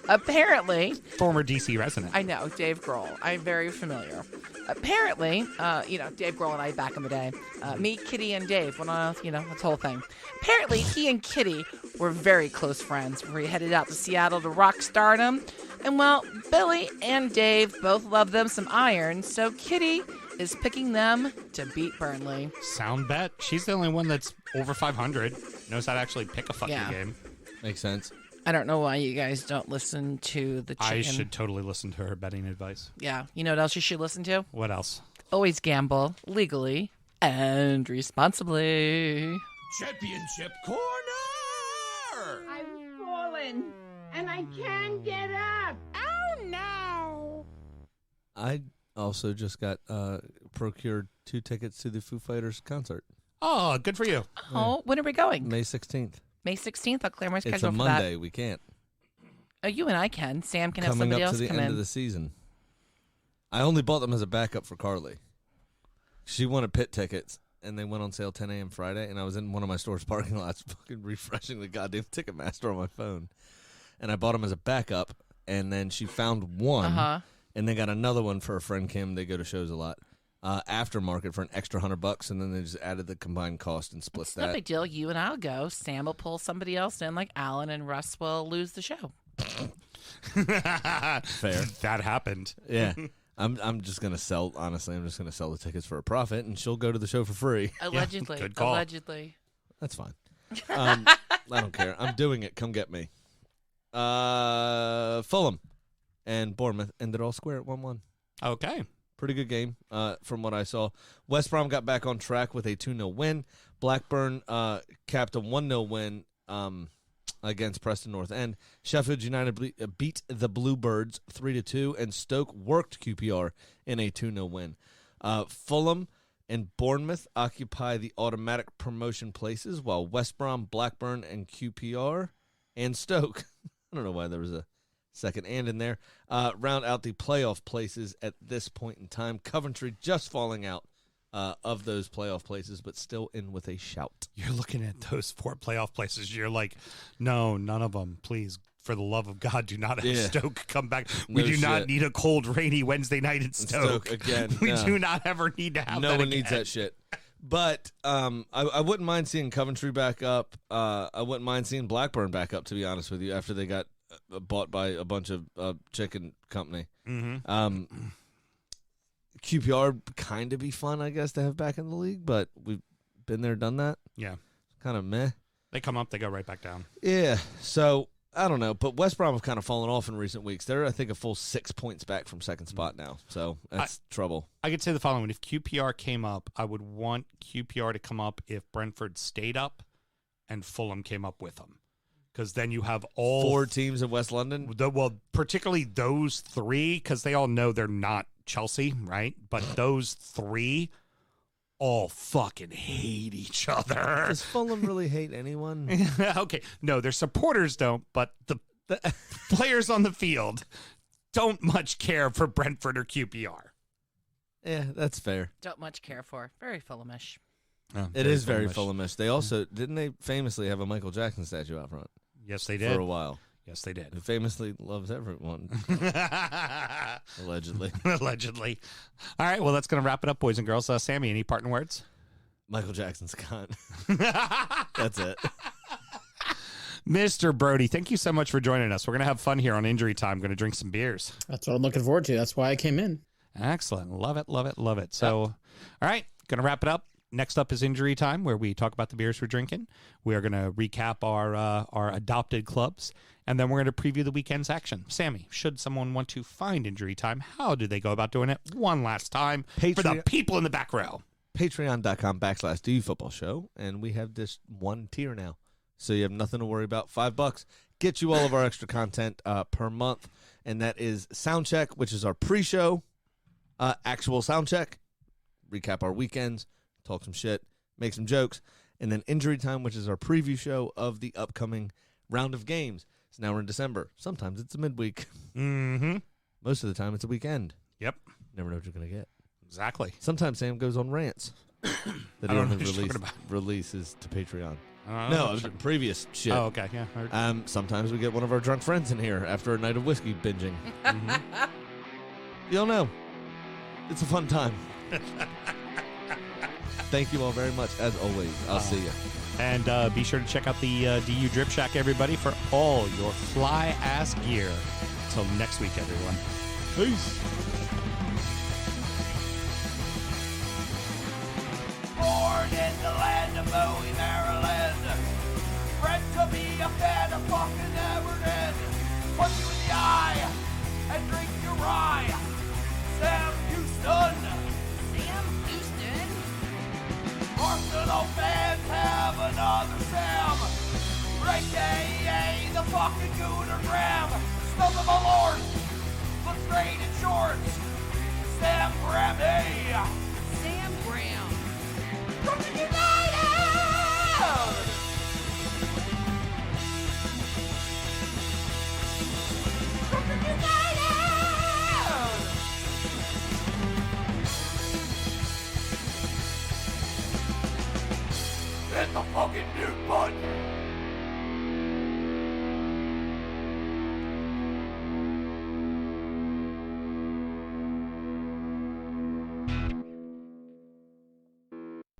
Apparently. Former DC resident. I know, Dave Grohl. I'm very familiar. Apparently, Dave Grohl and I back in the day. Me, Kitty, and Dave went on, this whole thing. Apparently, he and Kitty were very close friends. We headed out to Seattle to rock stardom. And, well, Billy and Dave both love them some iron, so Kitty is picking them to beat Burnley. Sound bet. She's the only one that's over 500. Knows how to actually pick a fucking game. Makes sense. I don't know why you guys don't listen to the chicken. I should totally listen to her betting advice. Yeah. You know what else you should listen to? What else? Always gamble legally and responsibly. Championship Corner! I've fallen, and I can't get up. Oh, no. I also just got procured 2 tickets to the Foo Fighters concert. Oh, good for you. Oh, when are we going? May 16th. May 16th? I'll clear my schedule It's a for Monday. that. We can't. Oh, you and I can. Sam can have Coming somebody up else to the come end in. of the season. I only bought them as a backup for Carly. She wanted pit tickets, and they went on sale 10 a.m. Friday, and I was in one of my store's parking lots fucking refreshing the goddamn Ticketmaster on my phone. And I bought them as a backup, and then she found one, and they got another one for a friend, Kim. They go to shows a lot. Aftermarket for an extra $100, and then they just added the combined cost and split that. No big deal. You and I'll go. Sam will pull somebody else in, like Alan, and Russ will lose the show. Fair. That happened. Yeah. I'm just gonna sell. Honestly, I'm just gonna sell the tickets for a profit, and she'll go to the show for free. Allegedly. Good call. Allegedly. That's fine. I don't care. I'm doing it. Come get me. Fulham and Bournemouth ended all square at 1-1. Okay. Pretty good game from what I saw. West Brom got back on track with a 2-0 win. Blackburn capped a 1-0 win against Preston North End. Sheffield United beat the Bluebirds 3-2, and Stoke worked QPR in a 2-0 win. Fulham and Bournemouth occupy the automatic promotion places, while West Brom, Blackburn, and QPR and Stoke, I don't know why there was a second and in there, round out the playoff places at this point in time. Coventry just falling out of those playoff places, but still in with a shout. You're looking at those 4 playoff places. You're like, no, none of them. Please, for the love of God, do not have Stoke come back. We do not need a cold, rainy Wednesday night in Stoke. Again. We do not ever need to have that. No one again. needs that shit. But I wouldn't mind seeing Coventry back up. I wouldn't mind seeing Blackburn back up, to be honest with you, after they got bought by a bunch of chicken company. Mm-hmm. QPR kind of be fun, I guess, to have back in the league, but we've been there, done that. Yeah. Kind of meh. They come up, they go right back down. Yeah, so I don't know, but West Brom have kind of fallen off in recent weeks. They're, I think, a full 6 points back from second spot now, so that's trouble. I could say the following. If QPR came up, I would want QPR to come up if Brentford stayed up and Fulham came up with them. Because then you have all 4 teams in West London. Well, particularly those 3, because they all know they're not Chelsea, right? But those 3 all fucking hate each other. Does Fulham really hate anyone? Okay, no, their supporters don't, but the players on the field don't much care for Brentford or QPR. Yeah, that's fair. Don't much care for. Very Fulhamish. Oh, It is very Fulhamish. They also, didn't they famously have a Michael Jackson statue out front? Yes, they did. For a while. Yes, they did. Who famously loves everyone. Allegedly. Allegedly. All right, well, that's going to wrap it up, boys and girls. Sammy, any parting words? Michael Jackson's cunt. That's it. Mr. Brody, thank you so much for joining us. We're going to have fun here on Injury Time. Going to drink some beers. That's what I'm looking forward to. That's why I came in. Excellent. Love it, love it, love it. So, all right, going to wrap it up. Next up is Injury Time, where we talk about the beers we're drinking. We are going to recap our adopted clubs, and then we're going to preview the weekend's action. Sammy, should someone want to find Injury Time, how do they go about doing it one last time for the people in the back row? Patreon.com/DUFootballShow, and we have this one tier now. So you have nothing to worry about. $5 gets you all of our extra content per month, and that is Soundcheck, which is our pre-show, actual Soundcheck, recap our weekends, talk some shit, make some jokes, and then Injury Time, which is our preview show of the upcoming round of games. So now we're in December. Sometimes it's a midweek. Mm-hmm. Most of the time it's a weekend. Yep. Never know what you're going to get. Exactly. Sometimes Sam goes on rants that he only releases to Patreon. No, previous shit. Oh, okay. Yeah. Sometimes we get one of our drunk friends in here after a night of whiskey binging. You'll know. It's a fun time. Thank you all very much, as always. I'll see you. And be sure to check out the DU Drip Shack, everybody, for all your fly-ass gear. Until next week, everyone. Peace. Born in the land of Bowie, Maryland. Bred to be a fan of fucking Everton. Punch you in the eye and drink your rye. Sam Houston. Sam Houston? Arsenal fans have another Sam. AKA the fucking Gooner Graham. Stump of a lord. Look straight in shorts. Sam Graham, hey. Sam Graham. Brooklyn United! Brooklyn United! on.